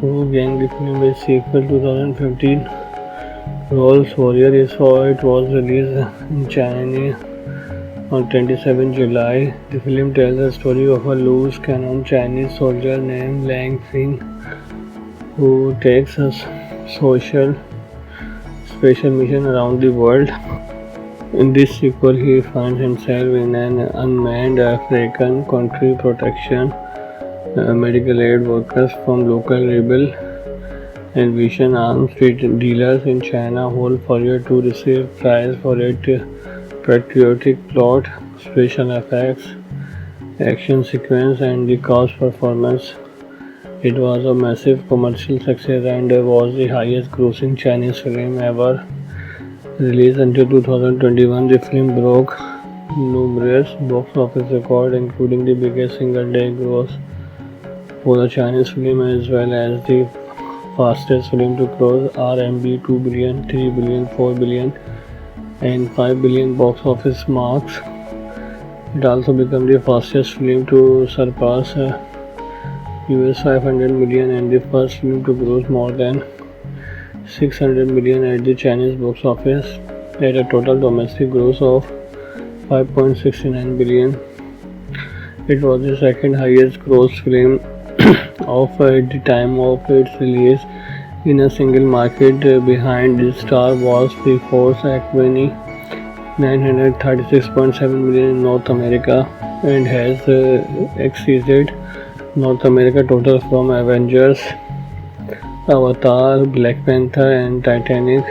Wu Gang. The film is sequel 2015 Wolf Warrior. It was released in China on 27 July. The film tells the story of a loose cannon Chinese soldier named Lang Xing who takes a special mission around the world. In this sequel, he finds himself in an unmanned African country protection medical aid workers from local rebel envision arms dealers in China hold for you to receive prize for its patriotic plot, special effects, action sequence, and the cost performance. It was a massive commercial success and was the highest grossing Chinese film ever released until 2021. The film broke numerous box office records, including the biggest single day gross for a Chinese film as well as the fastest film to cross RMB 2 billion, 3 billion, 4 billion, and 5 billion box office marks. It also became the fastest film to surpass US 500 million and the first film to gross more than 600 million at the Chinese box office at a total domestic gross of 5.69 billion. It was the second highest gross film of at the time of its release in a single market behind the Star Wars The Force Awakens 936.7 million in North America and has exceeded North America total from Avengers, Avatar, Black Panther, and Titanic.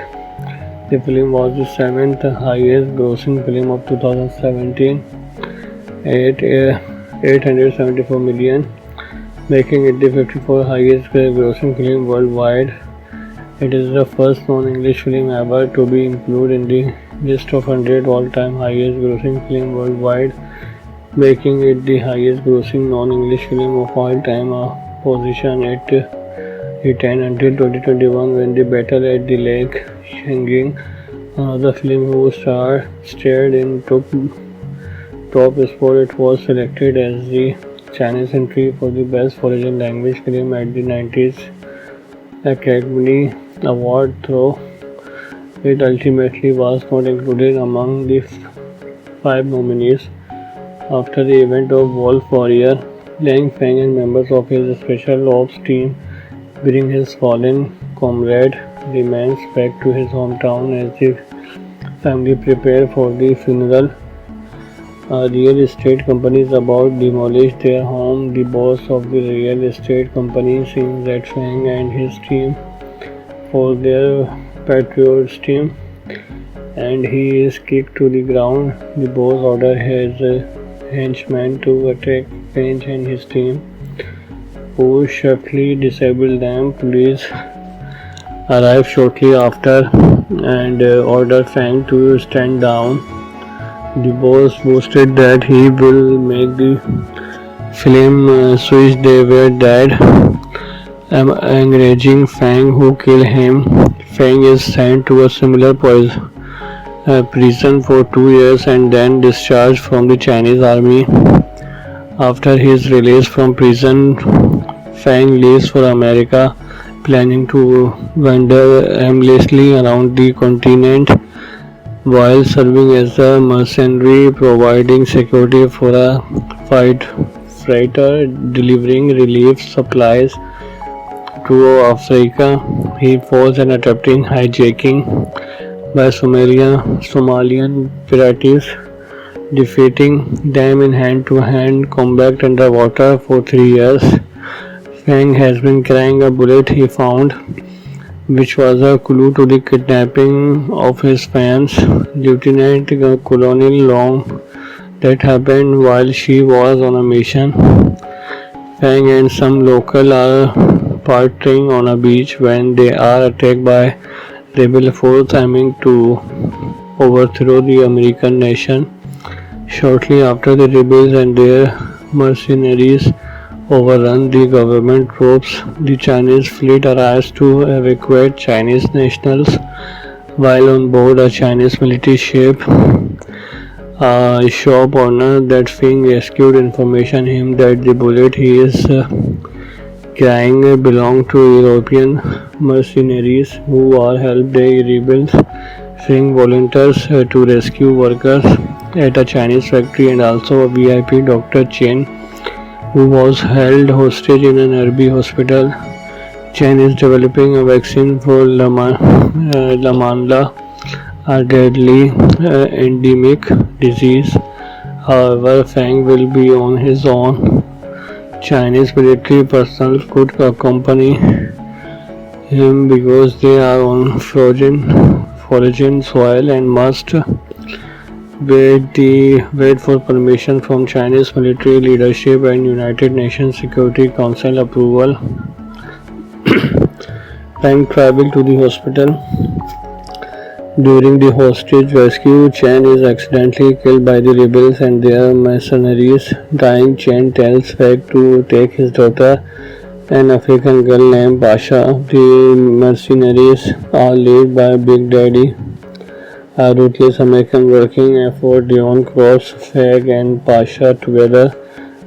The film was the seventh highest grossing film of 2017 at 874 million, making it the 54th highest grossing film worldwide. It is the first non-English film ever to be included in the list of 100 all-time highest grossing film worldwide, making it the highest grossing non-English film of all time, a position at the 10 until 2021 when The Battle at the Lake Changjin, another film whose star starred in top spot. It was selected as the Chinese entry for the best foreign language film at the 90s Academy Award, though it ultimately was not included among the 5 nominees. After the event of Wolf Warrior, Lang Feng and members of his special ops team bring his fallen comrade remains back to his hometown as the family prepare for the funeral. A real estate company is about to demolish their home. The boss of the real estate company sees that Feng and his team for their patriotism and he is kicked to the ground. The boss orders his henchmen to attack Feng and his team, who swiftly disable them. Police arrive shortly after and order Feng to stand down. The boss boasted that he will make the film switch they were dead, encouraging Feng, who killed him. Feng is sent to a similar prison for 2 years and then discharged from the Chinese army. After his release from prison, Feng leaves for America, planning to wander aimlessly around the continent while serving as a mercenary, providing security for a freighter delivering relief supplies to Africa. He falls and attempting hijacking by Somalian pirates, defeating them in hand-to-hand combat underwater for 3 years. Feng has been carrying a bullet he found, which was a clue to the kidnapping of his fans, Lieutenant Colonel Long, that happened while she was on a mission. Feng and some local are partying on a beach when they are attacked by rebel force aiming to overthrow the American nation. Shortly after, the rebels and their mercenaries overrun the government troops. The Chinese fleet arrives to evacuate Chinese nationals while on board a Chinese military ship. A shop owner that Feng rescued information him that the bullet he is carrying belonged to European mercenaries who are helped the rebels. Feng volunteers to rescue workers at a Chinese factory and also a VIP Dr. Chen, who was held hostage in an Arabi hospital. Chen is developing a vaccine for Lamanda, a deadly endemic disease. However, Feng will be on his own. Chinese military personnel could accompany him because they are on foreign soil and must wait for permission from Chinese military leadership and United Nations Security Council approval. Fang traveled to the hospital. During the hostage rescue, Chen is accidentally killed by the rebels and their mercenaries. Dying, Chen tells Fang to take his daughter, an African girl named Pasha. The mercenaries are led by Big Daddy, a ruthless American working effort. Dion Cross, Fang, and Pasha together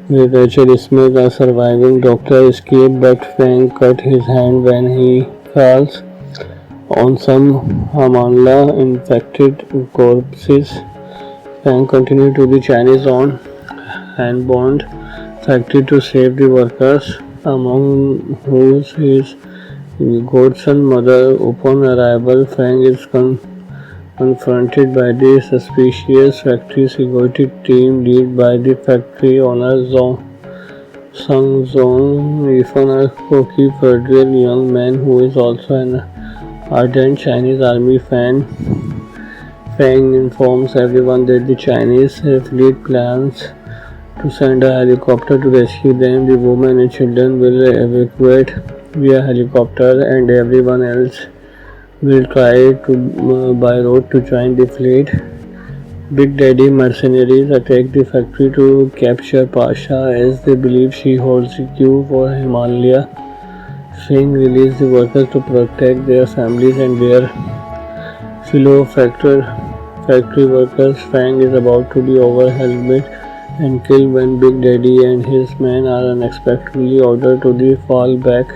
with Rachel Smith, a surviving doctor, escape, but Fang cut his hand when he falls on some Hamanla infected corpses. Fang continued to the Chinese owned Hanbond factory to save the workers, among whose his godson mother. Upon arrival, Fang is confronted by the suspicious factory security team led by the factory owner Sung Zong, even a cocky, fertile young man who is also an ardent Chinese army fan. Fang informs everyone that the Chinese fleet plans to send a helicopter to rescue them. The women and children will evacuate via helicopter, and everyone else will try to by road to join the fleet. Big Daddy mercenaries attack the factory to capture Pasha as they believe she holds the key for Himalaya. Fang releases the workers to protect their families and their fellow factory workers. Fang is about to be overwhelmed and killed when Big Daddy and his men are unexpectedly ordered to fall back.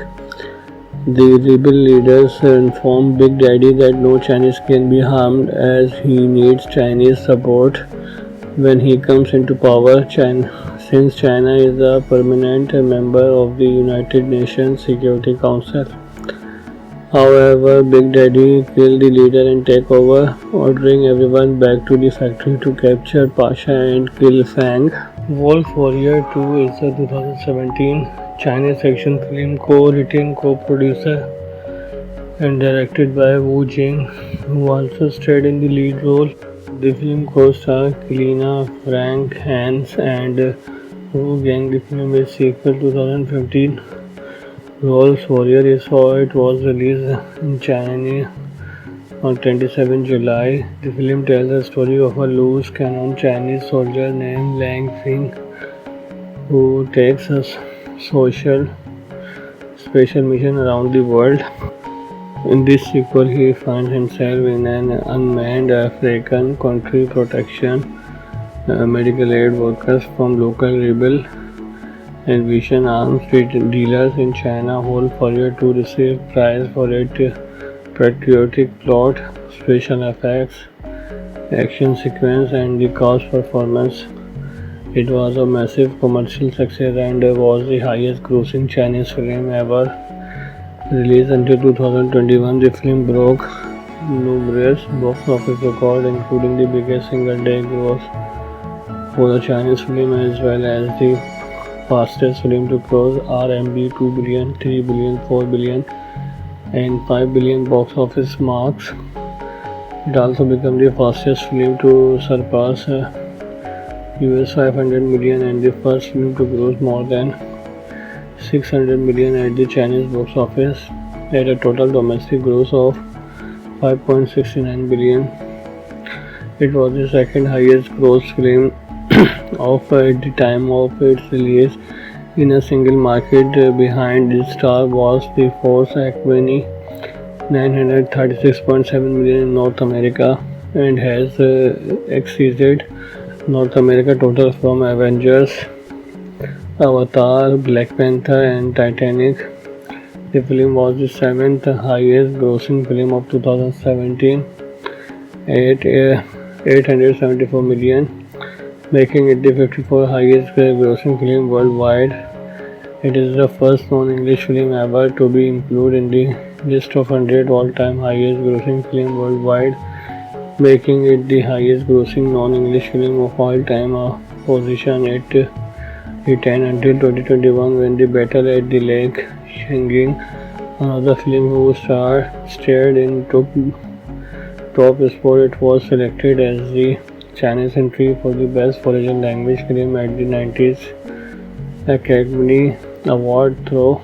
The rebel leaders inform Big Daddy that no Chinese can be harmed as he needs Chinese support when he comes into power. Since China is a permanent member of the United Nations Security Council. However, Big Daddy killed the leader and take over, ordering everyone back to the factory to capture Pasha and kill Fang. Wolf Warrior 2 is a 2017 Chinese action film co-written, co-producer and directed by Wu Jing, who also starred in the lead role. The film co-stars Kelina, Frank, Hans and Wu Gang. The film is sequel 2015 Wolf Warrior. It was released in China on 27 July. The film tells the story of a loose cannon Chinese soldier named Lang Feng who takes a special mission around the world. In this sequel, he finds himself in an unmanned African country protecting medical aid workers from local rebel and Vision arms dealers in China. Wolf Warrior 2 received prize for its patriotic plot, special effects, action sequence, and the cast performance. It was a massive commercial success and was the highest grossing Chinese film ever released until 2021. The film broke numerous box office records, including the biggest single day gross for the Chinese film as well as the fastest film to cross RMB 2 billion, 3 billion, 4 billion and 5 billion box office marks. It also became the fastest film to surpass US 500 million and the first film to gross more than 600 million at the Chinese box office at a total domestic gross of 5.69 billion. It was the second highest gross film of at the time of its release in a single market behind the Star Wars The Force Awakens, 936.7 million in North America and has exceeded North America total from Avengers, Avatar, Black Panther and Titanic. The film was the 7th highest grossing film of 2017 at 874 million, making it the 54th highest grossing film worldwide. It is the first non-English film ever to be included in the list of 100 all-time highest grossing film worldwide, making it the highest grossing non-English film of all time, a position at the 10 until 2021 when the Battle at the Lake Changjin, Another film who starred in top spot. It was selected as the Chinese entry for the best foreign language film at the 90s Academy Award, though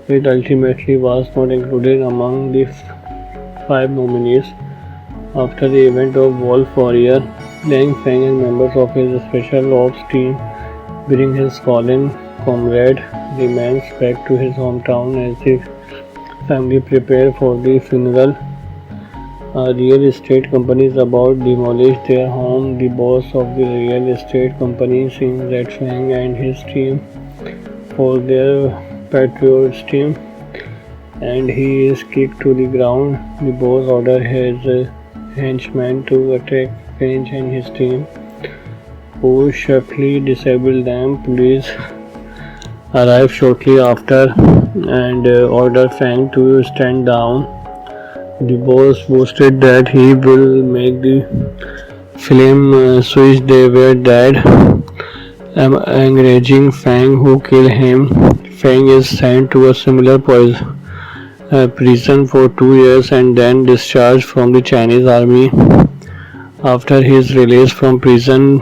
it ultimately was not included among the five nominees. After the event of Wolf Warrior, Lang Feng and members of his special ops team bring his fallen comrade remains back to his hometown as the family prepare for the funeral. A real estate company is about to demolish their home. The boss of the real estate company sees that Feng and his team for their patriotism and he is kicked to the ground. The boss orders his henchmen to attack Feng and his team, who swiftly disable them. Police arrive shortly after and order Feng to stand down. The boss boasted that he will make the film switch they were dead, encouraging Feng, who killed him. Feng is sent to a similar prison for 2 years and then discharged from the Chinese army. After his release from prison,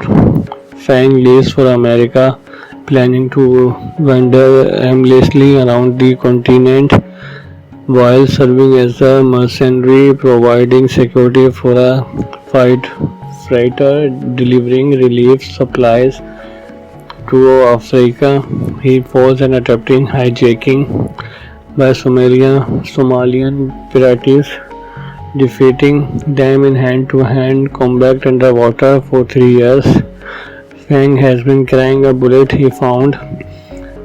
Feng leaves for America, planning to wander aimlessly around the continent while serving as a mercenary, providing security for a freighter delivering relief supplies to Africa. He falls and attempting hijacking by Somalian pirates, defeating them in hand-to-hand combat underwater for 3 years. Feng has been carrying a bullet he found,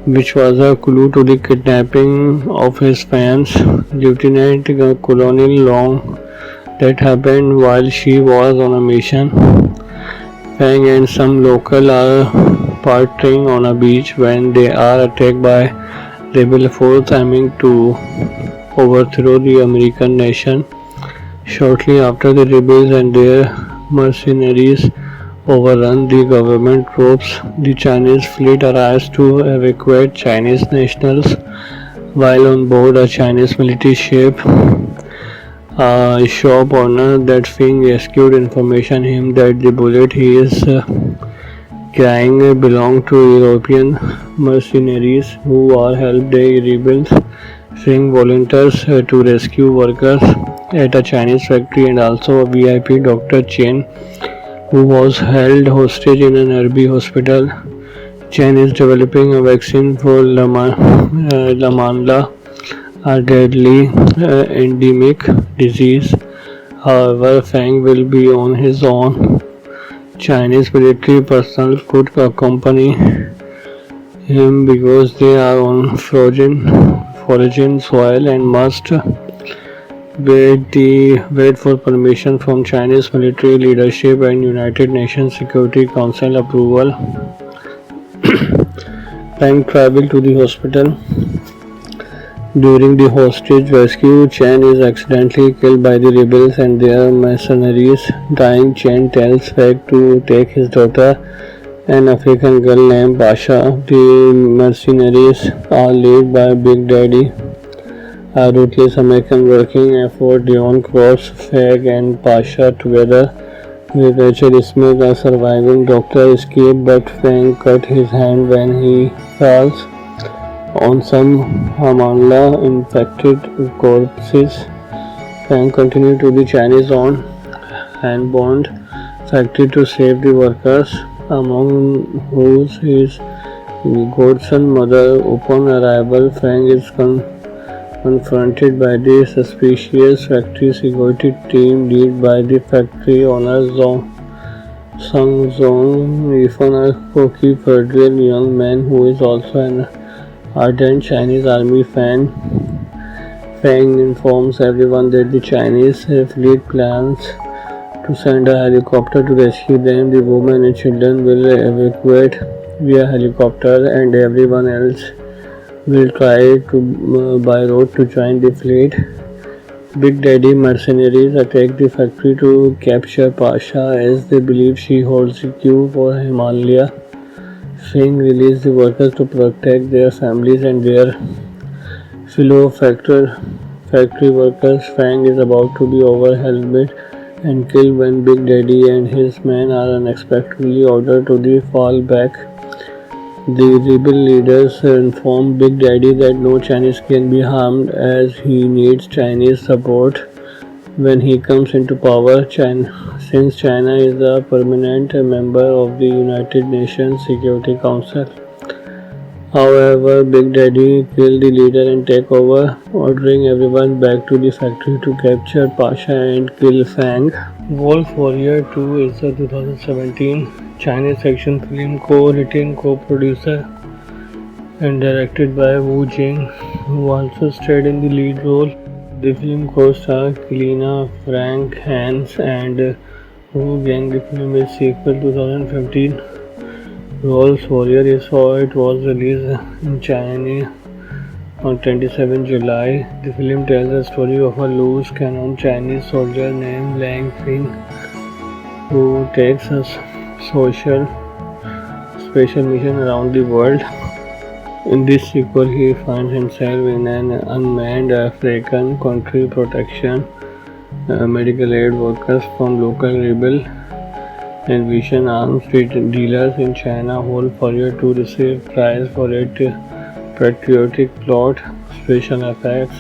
which was a clue to the kidnapping of his fans, Lieutenant Colonel Long, that happened while she was on a mission. Feng and some local are partying on a beach when they are attacked by rebel force aiming to overthrow the American nation. Shortly after, the rebels and their mercenaries overrun the government troops. The Chinese fleet arrives to evacuate Chinese nationals while on board a Chinese military ship. A shop owner that Feng rescued informed him that the bullet he is carrying belonged to European mercenaries who are helped the rebels. Feng volunteers to rescue workers at a Chinese factory and also a VIP Dr. Chen, who was held hostage in an Army hospital. Chen is developing a vaccine for Lamanla, a deadly endemic disease. However, Feng will be on his own. Chinese military personnel could accompany him because they are on foreign soil and must wait for permission from Chinese military leadership and United Nations Security Council approval. Feng traveled to the hospital. During the hostage rescue, Chen is accidentally killed by the rebels and their mercenaries. Dying, Chen tells Feng to take his daughter, an African girl named Pasha. The mercenaries are led by Big Daddy, a ruthless American working effort. Dion Cross, Feng and Pasha together with Rachel Smith, a surviving doctor, escape, but Feng cut his hand when he falls on some Hamanla infected corpses. Feng continued to the Chinese owned hand-bound factory to save the workers, among whose his godson mother. Upon arrival, Feng is confronted by the suspicious factory security team led by the factory owner Sung Zong, even a cocky, fertile young man who is also an ardent Chinese army fan. Feng informs everyone that the Chinese fleet plans to send a helicopter to rescue them. The women and children will evacuate via helicopter and everyone else will try to by road to join the fleet. Big Daddy mercenaries attack the factory to capture Pasha as they believe she holds the key for Himalaya. Feng releases the workers to protect their families and their factory workers, Fang is about to be overwhelmed and killed when Big Daddy and his men are unexpectedly ordered to fall back. The rebel leaders inform Big Daddy that no Chinese can be harmed as he needs Chinese support when he comes into power. Since China is a permanent member of the United Nations Security Council. However, Big Daddy kills the leader and takes over, ordering everyone back to the factory to capture Pasha and kill Fang. Wolf Warrior 2 is a 2017 Chinese action film co-written, co-producer and directed by Wu Jing, who also starred in the lead role. The film co-stars Kelina, Frank, Hans and Wu Gang. The film is sequel 2015 Wolf Warrior. It was released in China on 27 July. The film tells the story of a loose cannon Chinese soldier named Lang Feng who takes a special mission around the world. In this sequel, he finds himself in an unmanned African country protecting medical aid workers from local rebel and Vision arms dealers in China. Wolf Warrior 2 received prize for its patriotic plot, special effects,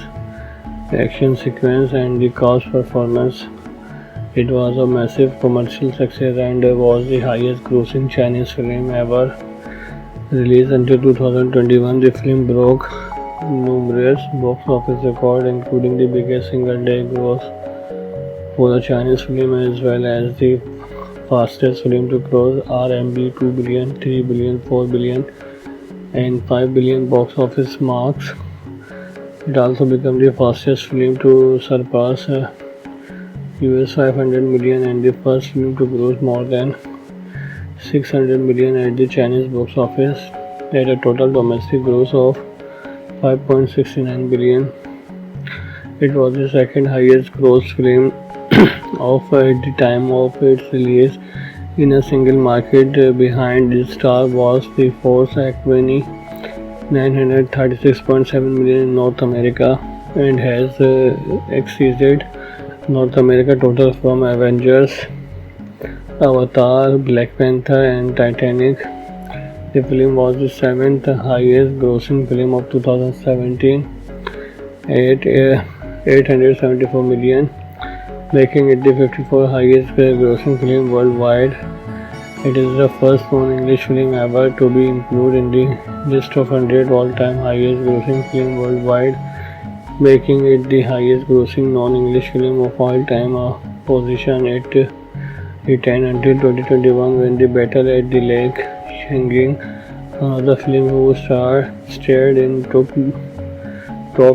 action sequence, and the cast performance. It was a massive commercial success and was the highest grossing Chinese film ever released until 2021. The film broke numerous box office records, including the biggest single day gross for a Chinese film as well as the fastest film to cross RMB 2 billion, 3 billion, 4 billion and 5 billion box office marks. It also became the fastest film to surpass US 500 million and the first film to gross more than 600 million at the Chinese box office at a total domestic gross of 5.69 billion. It was the second highest gross film of at the time of its release in a single market behind the Star Wars The Force Awakens 936.7 million in North America and has exceeded North America total from Avengers, Avatar, Black Panther and Titanic. The film was the 7th highest grossing film of 2017 at 874 million, making it the 54th highest grossing film worldwide. It is the first non-English film ever to be included in the list of 100 all-time highest grossing film worldwide, making it the highest grossing non-English film of all time, a position at the 10 until 2021 when The Battle at the Lake Changjing, another film who starred in top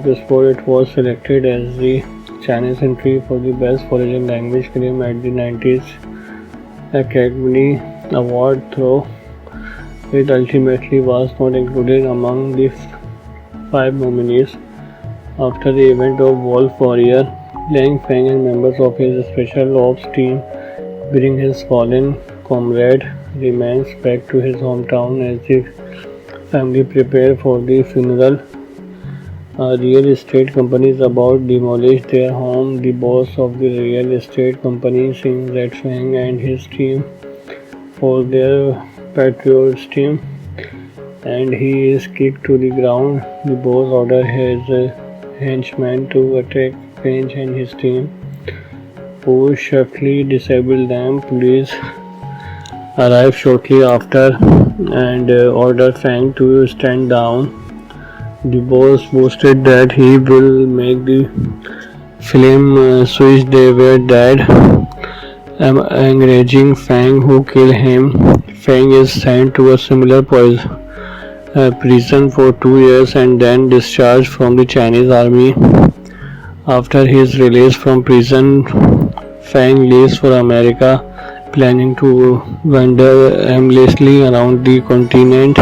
spot. It was selected as the Chinese entry for the best foreign language film at the 90s Academy Award, though it ultimately was not included among the 5 nominees. After the event of Wolf Warrior, Lang Feng and members of his special ops team bring his fallen comrade remains back to his hometown as the family prepare for the funeral. A real estate company is about to demolish their home. The boss of the real estate company sees that Feng and his team for their patriotism and he is kicked to the ground. The boss orders his henchmen to attack Feng and his team, who swiftly disable them. Police arrive shortly after and order Feng to stand down. The boss boasted that he will make the film switch they were dead, encouraging Feng, who killed him. Feng is sent to a similar prison for 2 years and then discharged from the Chinese army. After his release from prison, Feng leaves for America, planning to wander aimlessly around the continent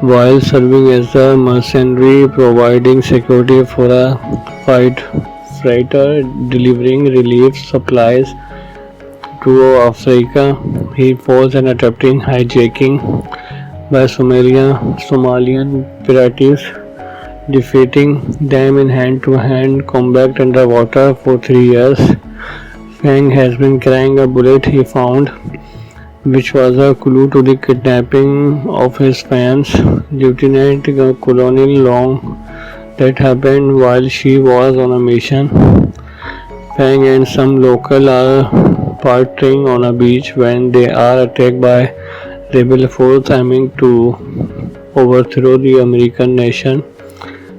while serving as a mercenary, providing security for a freighter delivering relief supplies to Africa. He falls and attempting hijacking by Somalian pirates defeating them in hand-to-hand combat underwater for 3 years. Fang has been carrying a bullet he found, which was a clue to the kidnapping of his fans, Lieutenant Colonel Long, that happened while she was on a mission. Fang and some local are partying on a beach when they are attacked by rebel force aiming to overthrow the American nation.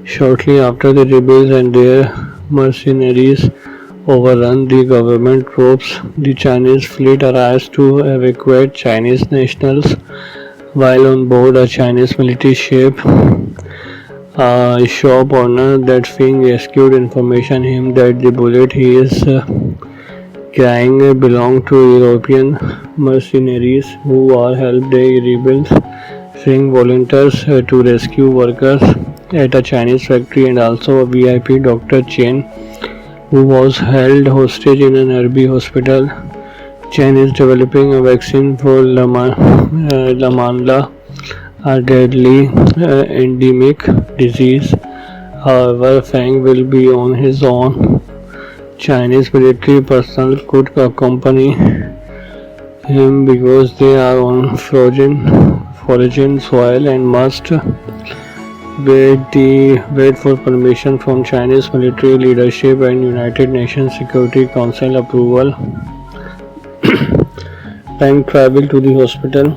Shortly after, the rebels and their mercenaries overrun the government troops. The Chinese fleet arrives to evacuate Chinese nationals while on board a Chinese military ship. A shop owner that Feng rescued information him that the bullet he is carrying belonged to European mercenaries who are helped the rebels. Feng volunteers to rescue workers at a Chinese factory and also a VIP Dr. Chen who was held hostage in an Arabi hospital. Chen is developing a vaccine for Lamanla, a deadly endemic disease. However, Fang will be on his own. Chinese military personnel could accompany him because they are on foreign soil and must wait for permission from Chinese military leadership and United Nations Security Council approval. Fang traveled to the hospital.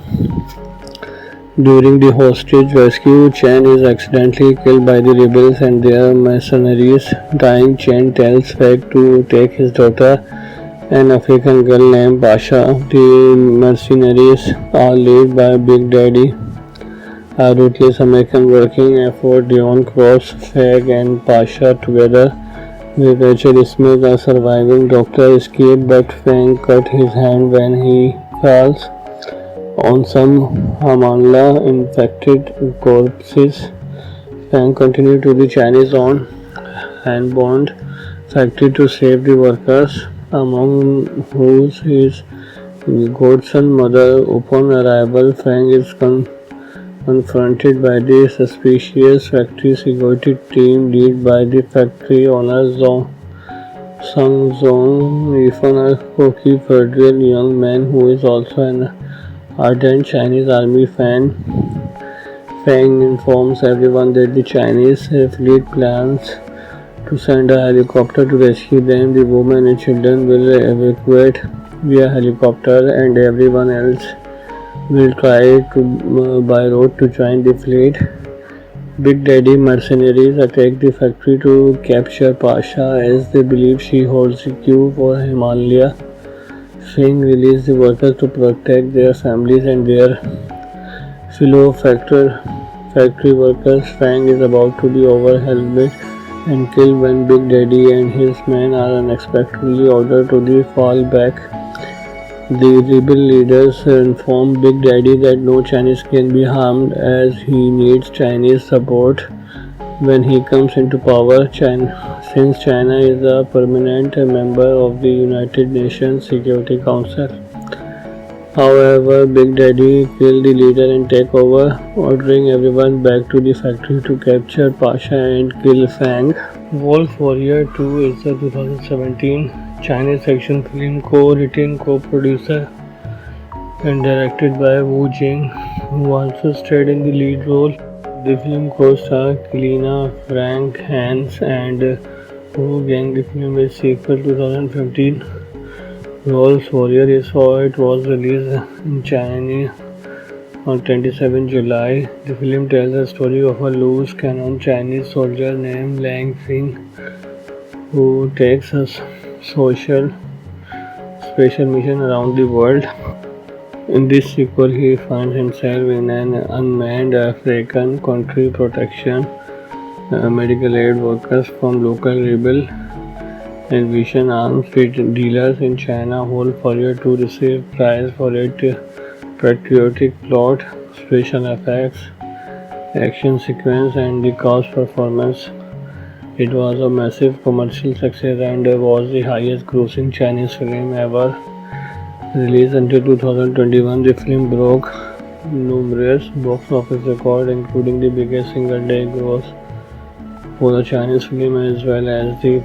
During the hostage rescue, Chen is accidentally killed by the rebels and their mercenaries. Dying, Chen tells Fang to take his daughter, an African girl named Pasha. The mercenaries are led by Big Daddy, a ruthless American working effort. Dion Cross, Fang and Pasha together with Rachel Smith, a surviving doctor, escape, but Fang cut his hand when he falls on some Hamanla infected corpses. Fang continued to the Chinese owned hand-bound factory to save the workers, among whose his godson mother. Upon arrival, Fang is confronted by the suspicious factory security team led by the factory owner Sung Zong, even a cocky, fertile young man who is also an ardent Chinese army fan. Fang informs everyone that the Chinese fleet plans to send a helicopter to rescue them. The women and children will evacuate via helicopter and everyone else will try to by road to join the fleet. Big Daddy mercenaries attack the factory to capture Pasha as they believe she holds the key for Himalaya. Fang released the workers to protect their families and their fellow factory workers. Fang is about to be overwhelmed and killed when Big Daddy and his men are unexpectedly ordered to fall back. The rebel leaders inform Big Daddy that no Chinese can be harmed as he needs Chinese support when he comes into power. Since China is a permanent member of the United Nations Security Council. However, Big Daddy killed the leader and take over, ordering everyone back to the factory to capture Pasha and kill Fang. Wolf Warrior 2 is a 2017 Chinese action film co-written, co-producer and directed by Wu Jing, who also starred in the lead role. The film co-stars Kelina, Frank, Hans and Wu Gang. The film is sequel 2015. Wolf Warrior it was released in China on 27 July. The film tells the story of a loose cannon Chinese soldier named Lang Feng who takes a special mission around the world. In this sequel, he finds himself in an unmanned African country protection medical aid workers from local rebel and Vision arms dealers in China. Wolf Warrior 2 received prize for its patriotic plot, special effects, action sequence and the cast performance. It was a massive commercial success and was the highest grossing Chinese film ever released until 2021. The film broke numerous box office records, including the biggest single day gross for the Chinese film as well as the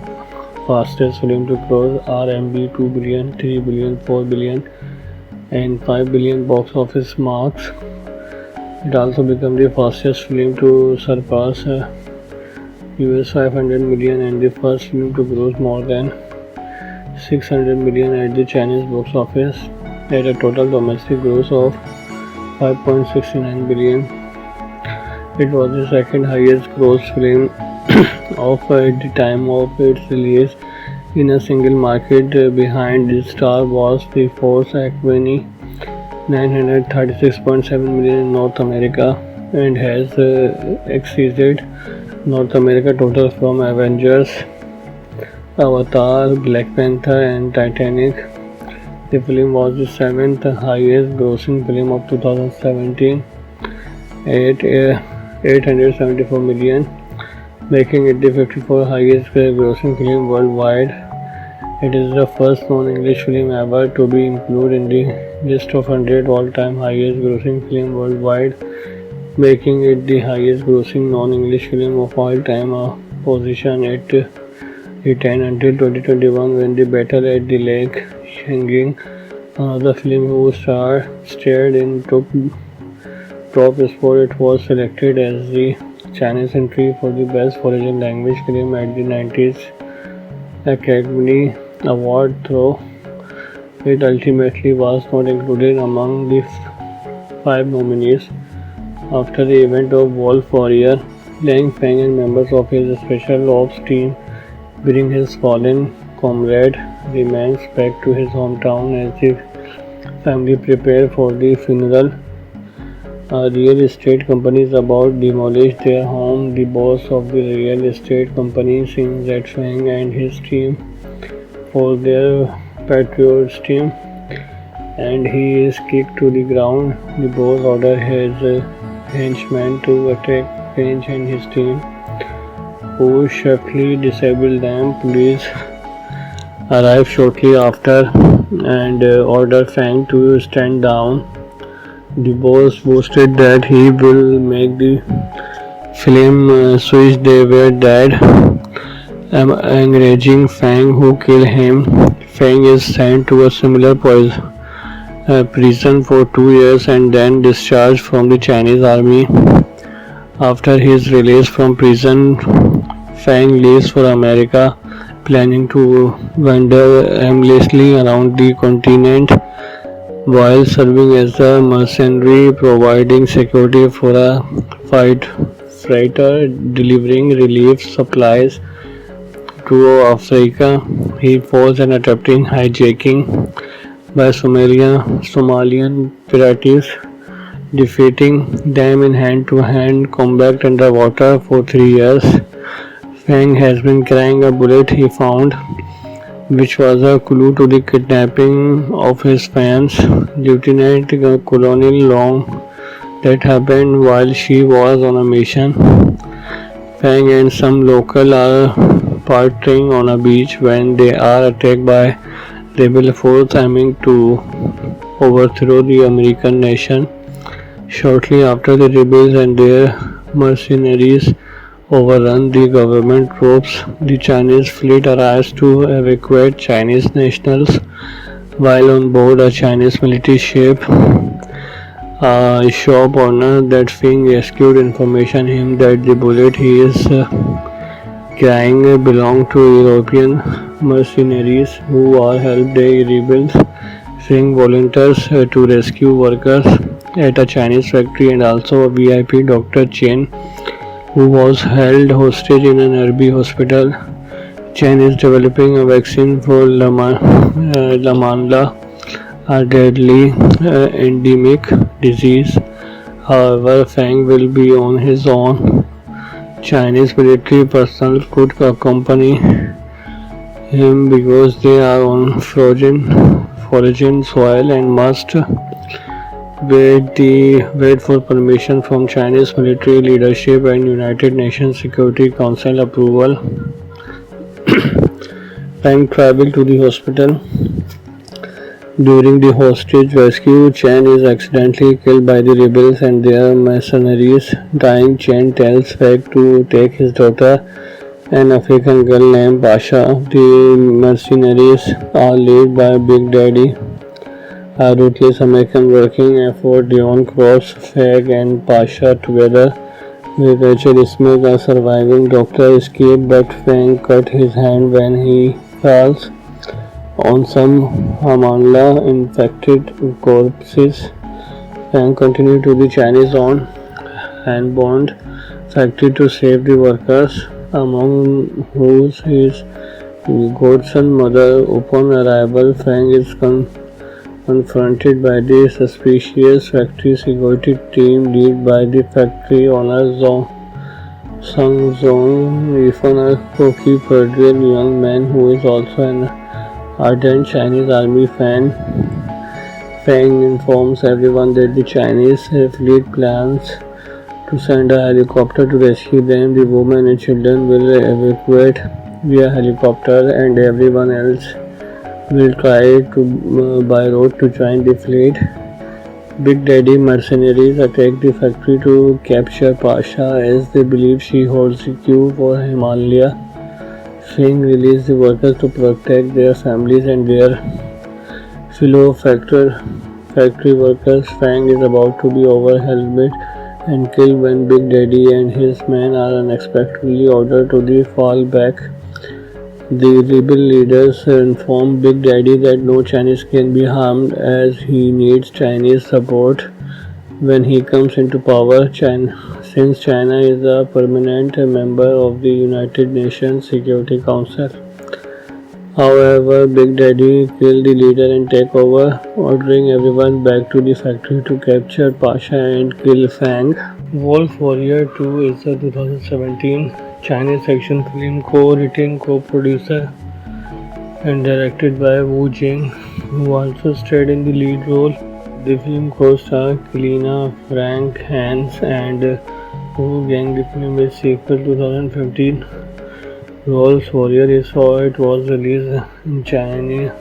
fastest film to cross RMB 2 billion, 3 billion, 4 billion and 5 billion box office marks. It also became the fastest film to surpass US 500 million and the first film to gross more than 600 million at the Chinese box office at a total domestic gross of 5.69 billion. It was the second highest gross film of at the time of its release in a single market behind the Star Wars The Force Awakens 936.7 million in North America and has exceeded North America total from Avengers, Avatar, Black Panther and Titanic. The film was the 7th highest grossing film of 2017 at 874 million, making it the 54th highest grossing film worldwide. It is the first non-English film ever to be included in the list of 100 all-time highest grossing film worldwide, making it the highest grossing non-English film of all time, a position at the 10 until 2021 when The Battle at the Lake Changjin, another film whose star starred in top spot. It was selected as the Chinese entry for the best foreign language film at the 90s Academy Award, though it ultimately was not included among the 5 nominees. After the event of Wolf Warrior, Lang Feng and members of his special ops team bring his fallen comrade remains back to his hometown as the family prepare for the funeral. A real estate company is about to demolish their home. The boss of the real estate company sends at Feng and his team for their patriotism, and he is kicked to the ground. The boss orders his henchmen to attack Feng and his team, who swiftly disable them. Police arrive shortly after and order Feng to stand down. The boss boasted that he will make the film switch they were dead, encouraging Feng, who killed him. Feng is sent to a similar prison for 2 years and then discharged from the Chinese army. After his release from prison, Feng leaves for America, planning to wander aimlessly around the continent while serving as a mercenary, providing security for a freighter delivering relief supplies to Africa. He falls and attempting hijacking by Somalian pirates, defeating them in hand-to-hand combat underwater for 3 years. Feng has been carrying a bullet he found, which was a clue to the kidnapping of his fans, Lieutenant Colonel Long, that happened while she was on a mission. Feng and some local are partying on a beach when they are attacked by rebel force aiming to overthrow the American nation. Shortly after, the rebels and their mercenaries overrun the government troops. The Chinese fleet arrives to evacuate Chinese nationals while on board a Chinese military ship. A shop owner that Feng rescued information him that the bullet he is carrying belonged to European mercenaries who are helped the rebels. Feng volunteers to rescue workers at a Chinese factory and also a VIP Dr. Chen, who was held hostage in an Arabi hospital. Chen is developing a vaccine for Lamanda, a deadly endemic disease. However, Feng will be on his own. Chinese military personnel could accompany him because they are on foreign soil and must wait for permission from Chinese military leadership and United Nations Security Council approval. Feng traveled to the hospital During the hostage rescue, Chen is accidentally killed by the rebels and their mercenaries. Dying, Chen tells Feng to take his daughter, an African girl named Pasha. The mercenaries are led by Big Daddy, a ruthless American working effort. Dion Cross, Feng, and Pasha together with Rachel Smith, a surviving doctor, escape, but Feng cut his hand when he falls on some Hamanla infected corpses. Feng continued to the Chinese owned Hanbond factory to save the workers, among whose his godson mother. Upon arrival, Feng is confronted by the suspicious factory security team led by the factory owner Sung Zong, even a cocky-purdial young man who is also an ardent Chinese army fan. Feng informs everyone that the Chinese fleet plans to send a helicopter to rescue them. The women and children will evacuate via helicopter, and everyone else will try to by road to join the fleet. Big Daddy mercenaries attack the factory to capture Pasha as they believe she holds the cue for Himalaya. Feng releases the workers to protect their families and their fellow factory workers. Feng is about to be overwhelmed and killed when Big Daddy and his men are unexpectedly ordered to fall back. The rebel leaders inform Big Daddy that no Chinese can be harmed as he needs Chinese support when he comes into power. Since China is a permanent member of the United Nations Security Council. However, Big Daddy kills the leader and takes over, ordering everyone back to the factory to capture Pasha and kill Feng. Wolf Warrior 2 is a 2017 Chinese action film co-written, co-producer and directed by Wu Jing, who also starred in the lead role. The film co-stars Kelina, Frank, Hans and Wu Gang. The film is sequel 2015 Wolf Warrior is how it was released in China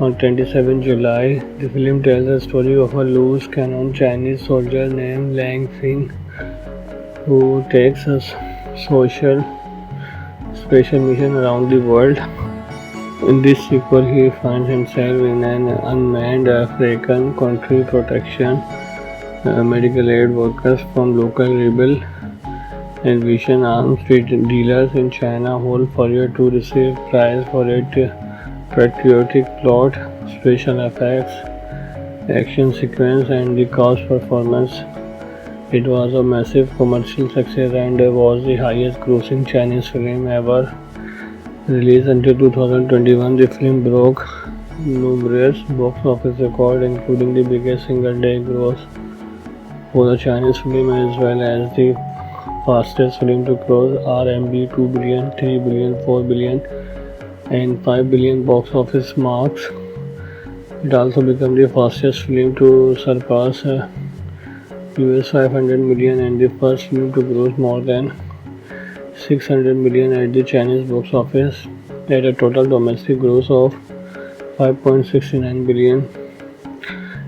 on 27 July. The film tells the story of a loose cannon Chinese soldier named Lang Feng who takes a special mission around the world. In this sequel, he finds himself in an unmanned African country protection medical aid workers from local rebel and Vision arms dealers in China. Wolf Warrior 2 received prize for its patriotic plot, special effects, action sequence, and the cast performance. It was a massive commercial success and was the highest grossing Chinese film ever released until 2021. The film broke numerous box office records, including the biggest single day gross for the Chinese film as well as the fastest film to cross RMB 2 billion, 3 billion, 4 billion and 5 billion box office marks. It also became the fastest film to surpass US 500 million and the first film to gross more than 600 million at the Chinese box office at a total domestic gross of 5.69 billion.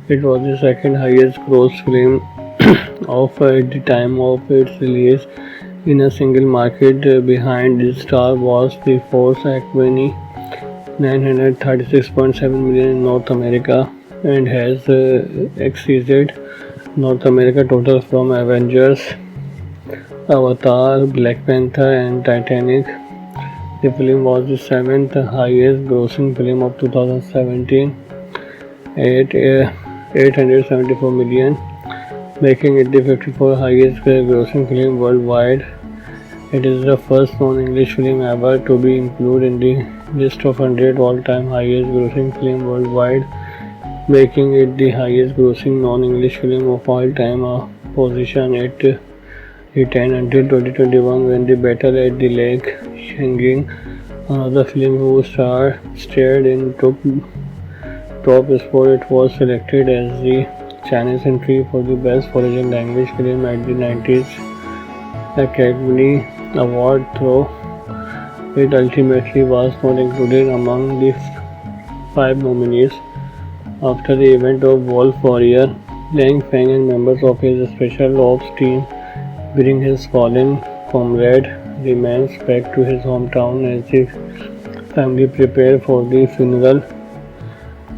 It was the second highest gross film of at the time of its release in a single market behind the Star Wars The Force Awakens 936.7 million in North America and has exceeded North America total from Avengers, Avatar, Black Panther and Titanic. The film was the 7th highest grossing film of 2017 at 874 million, making it the 54th highest grossing film worldwide. It is the first non-English film ever to be included in the list of 100 all-time highest grossing film worldwide, making it the highest grossing non-English film of all time, a position it retained until 2021 when The Battle at the Lake Changjin, another film whose star starred in top sport. It was selected as the Chinese entry for the best foreign language film at the 90s Academy Award, though it ultimately was not included among the 5 nominees. After the event of Wolf Warrior, Lang Feng and members of his special ops team bring his fallen comrade remains back to his hometown as the family prepare for the funeral.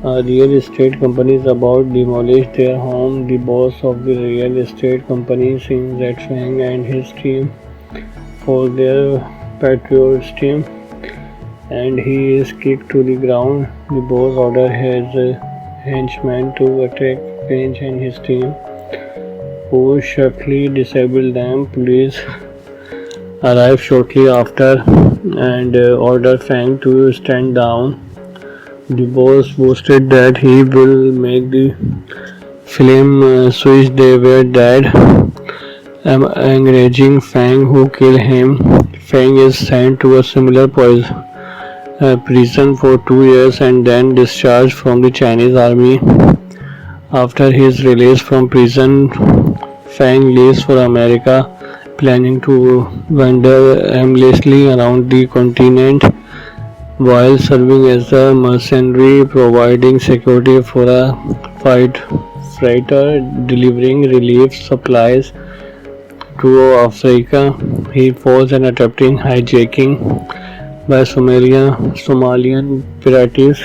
A real estate company is about to demolish their home. The boss of the real estate company sees that Feng and his team for their patriotism and he is kicked to the ground. The boss orders his henchmen to attack Feng and his team, who swiftly disable them. Police arrive shortly after and order Feng to stand down. The boss boasted that he will make the film switch they were dead, encouraging Feng who killed him. Feng is sent to a similar prison for 2 years and then discharged from the Chinese army. After his release from prison, Feng leaves for America, planning to wander aimlessly around the continent while serving as a mercenary, providing security for a freighter delivering relief supplies to Africa. He falls and attempting hijacking by Somalian pirates,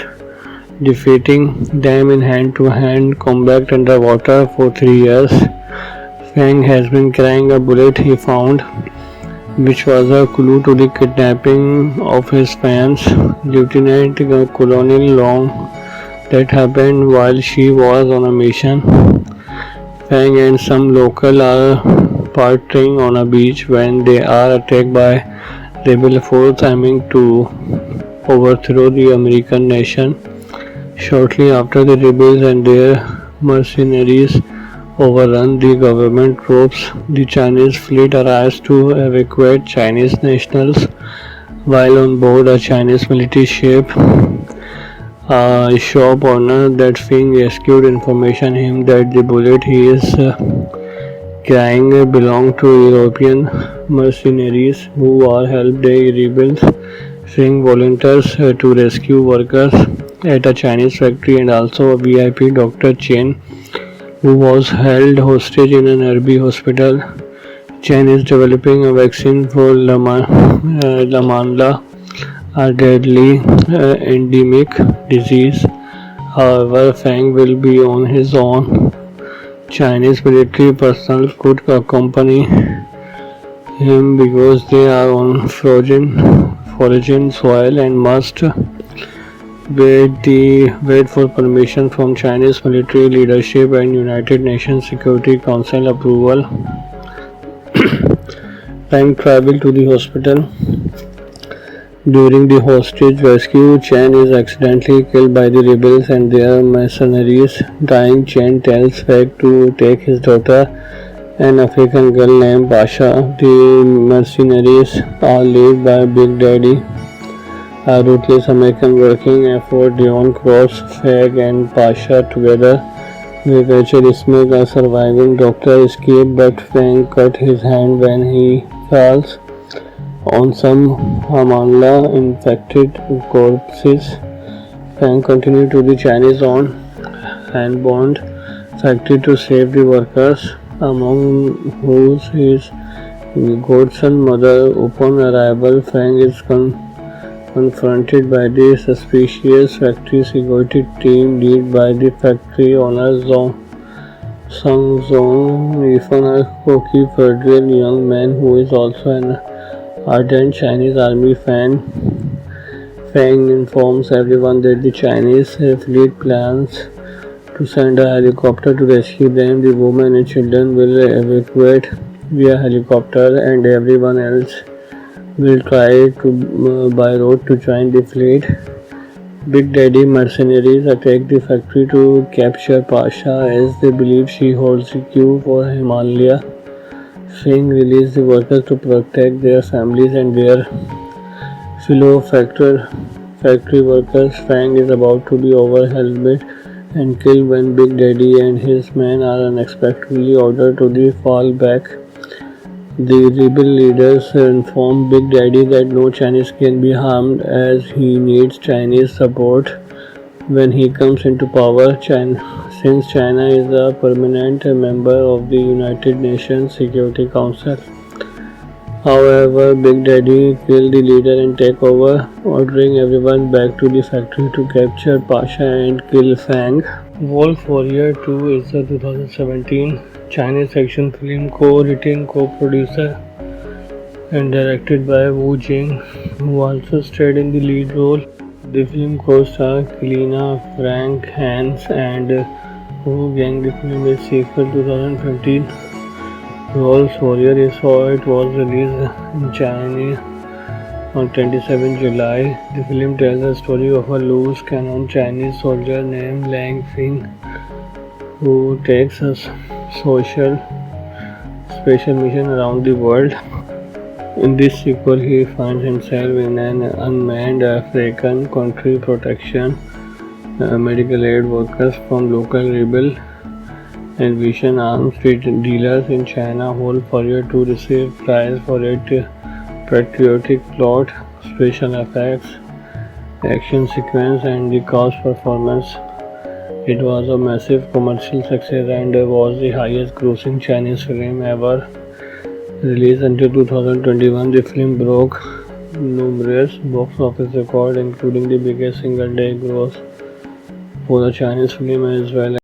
defeating them in hand-to-hand combat underwater for 3 years. Feng has been carrying a bullet he found, which was a clue to the kidnapping of his fans, Lieutenant Colonel Long, that happened while she was on a mission. Feng and some local are partying on a beach when they are attacked by rebel force aiming to overthrow the American nation. Shortly after, the rebels and their mercenaries overrun the government troops. The Chinese fleet arrives to evacuate Chinese nationals while on board a Chinese military ship. A shop owner that Feng rescued information him that the bullet he is carrying belonged to European mercenaries who are helped the rebels. Feng volunteers to rescue workers at a Chinese factory and also a VIP Dr. Chen, who was held hostage in an Arabi hospital. Chen is developing a vaccine for Lamanda, a deadly endemic disease. However, Feng will be on his own. Chinese military personnel could accompany him because they are on foreign soil and must wait for permission from Chinese military leadership and United Nations Security Council approval. Time travel to the hospital. During the hostage rescue, Chen is accidentally killed by the rebels and their mercenaries. Dying, Chen tells Feng to take his daughter, an African girl named Pasha. The mercenaries are led by Big Daddy, a ruthless American working effort. Dion Cross, Feng and Pasha together with Rachel Smith, a surviving doctor, escape, but Feng cut his hand when he falls on some Hamanla infected corpses. Feng continued to the Chinese owned hand-bound factory to save the workers, among whose his godson mother. Upon arrival, Feng is confronted by the suspicious factory security team led by the factory owner Sung Zong, even a cocky federal young man who is also an ardent Chinese army fan. Feng informs everyone that the Chinese fleet plans to send a helicopter to rescue them. The women and children will evacuate via helicopter and everyone else will try to by road to join the fleet. Big Daddy mercenaries attack the factory to capture Pasha as they believe she holds the key for Himalaya. Feng released the workers to protect their families and their fellow factory workers. Feng is about to be overwhelmed and killed when Big Daddy and his men are unexpectedly ordered to fall back. The rebel leaders inform Big Daddy that no Chinese can be harmed as he needs Chinese support. when he comes into power. Since China is a permanent member of the United Nations Security Council. However, Big Daddy killed the leader and take over, ordering everyone back to the factory to capture Pasha and kill Fang. Wolf Warrior 2 is a 2017 Chinese action film co-written, co-producer and directed by Wu Jing, who also starred in the lead role. The film co-stars Kelina, Frank Hans and Wu Gang. The film is sequel 2015. Wolf Warrior is how it was released in China on 27 July. The film tells the story of a loose cannon Chinese soldier named Lang Feng who takes a special mission around the world. In this sequel, he finds himself in an unmanned African country protection medical aid workers from local rebel and Vision arms dealers in China. Wolf Warrior 2 received prize for its patriotic plot, special effects, action sequence, and the cast performance. It was a massive commercial success and was the highest grossing Chinese film ever released until 2021. The film broke numerous box office records, including the biggest single day gross for the Chinese film as well.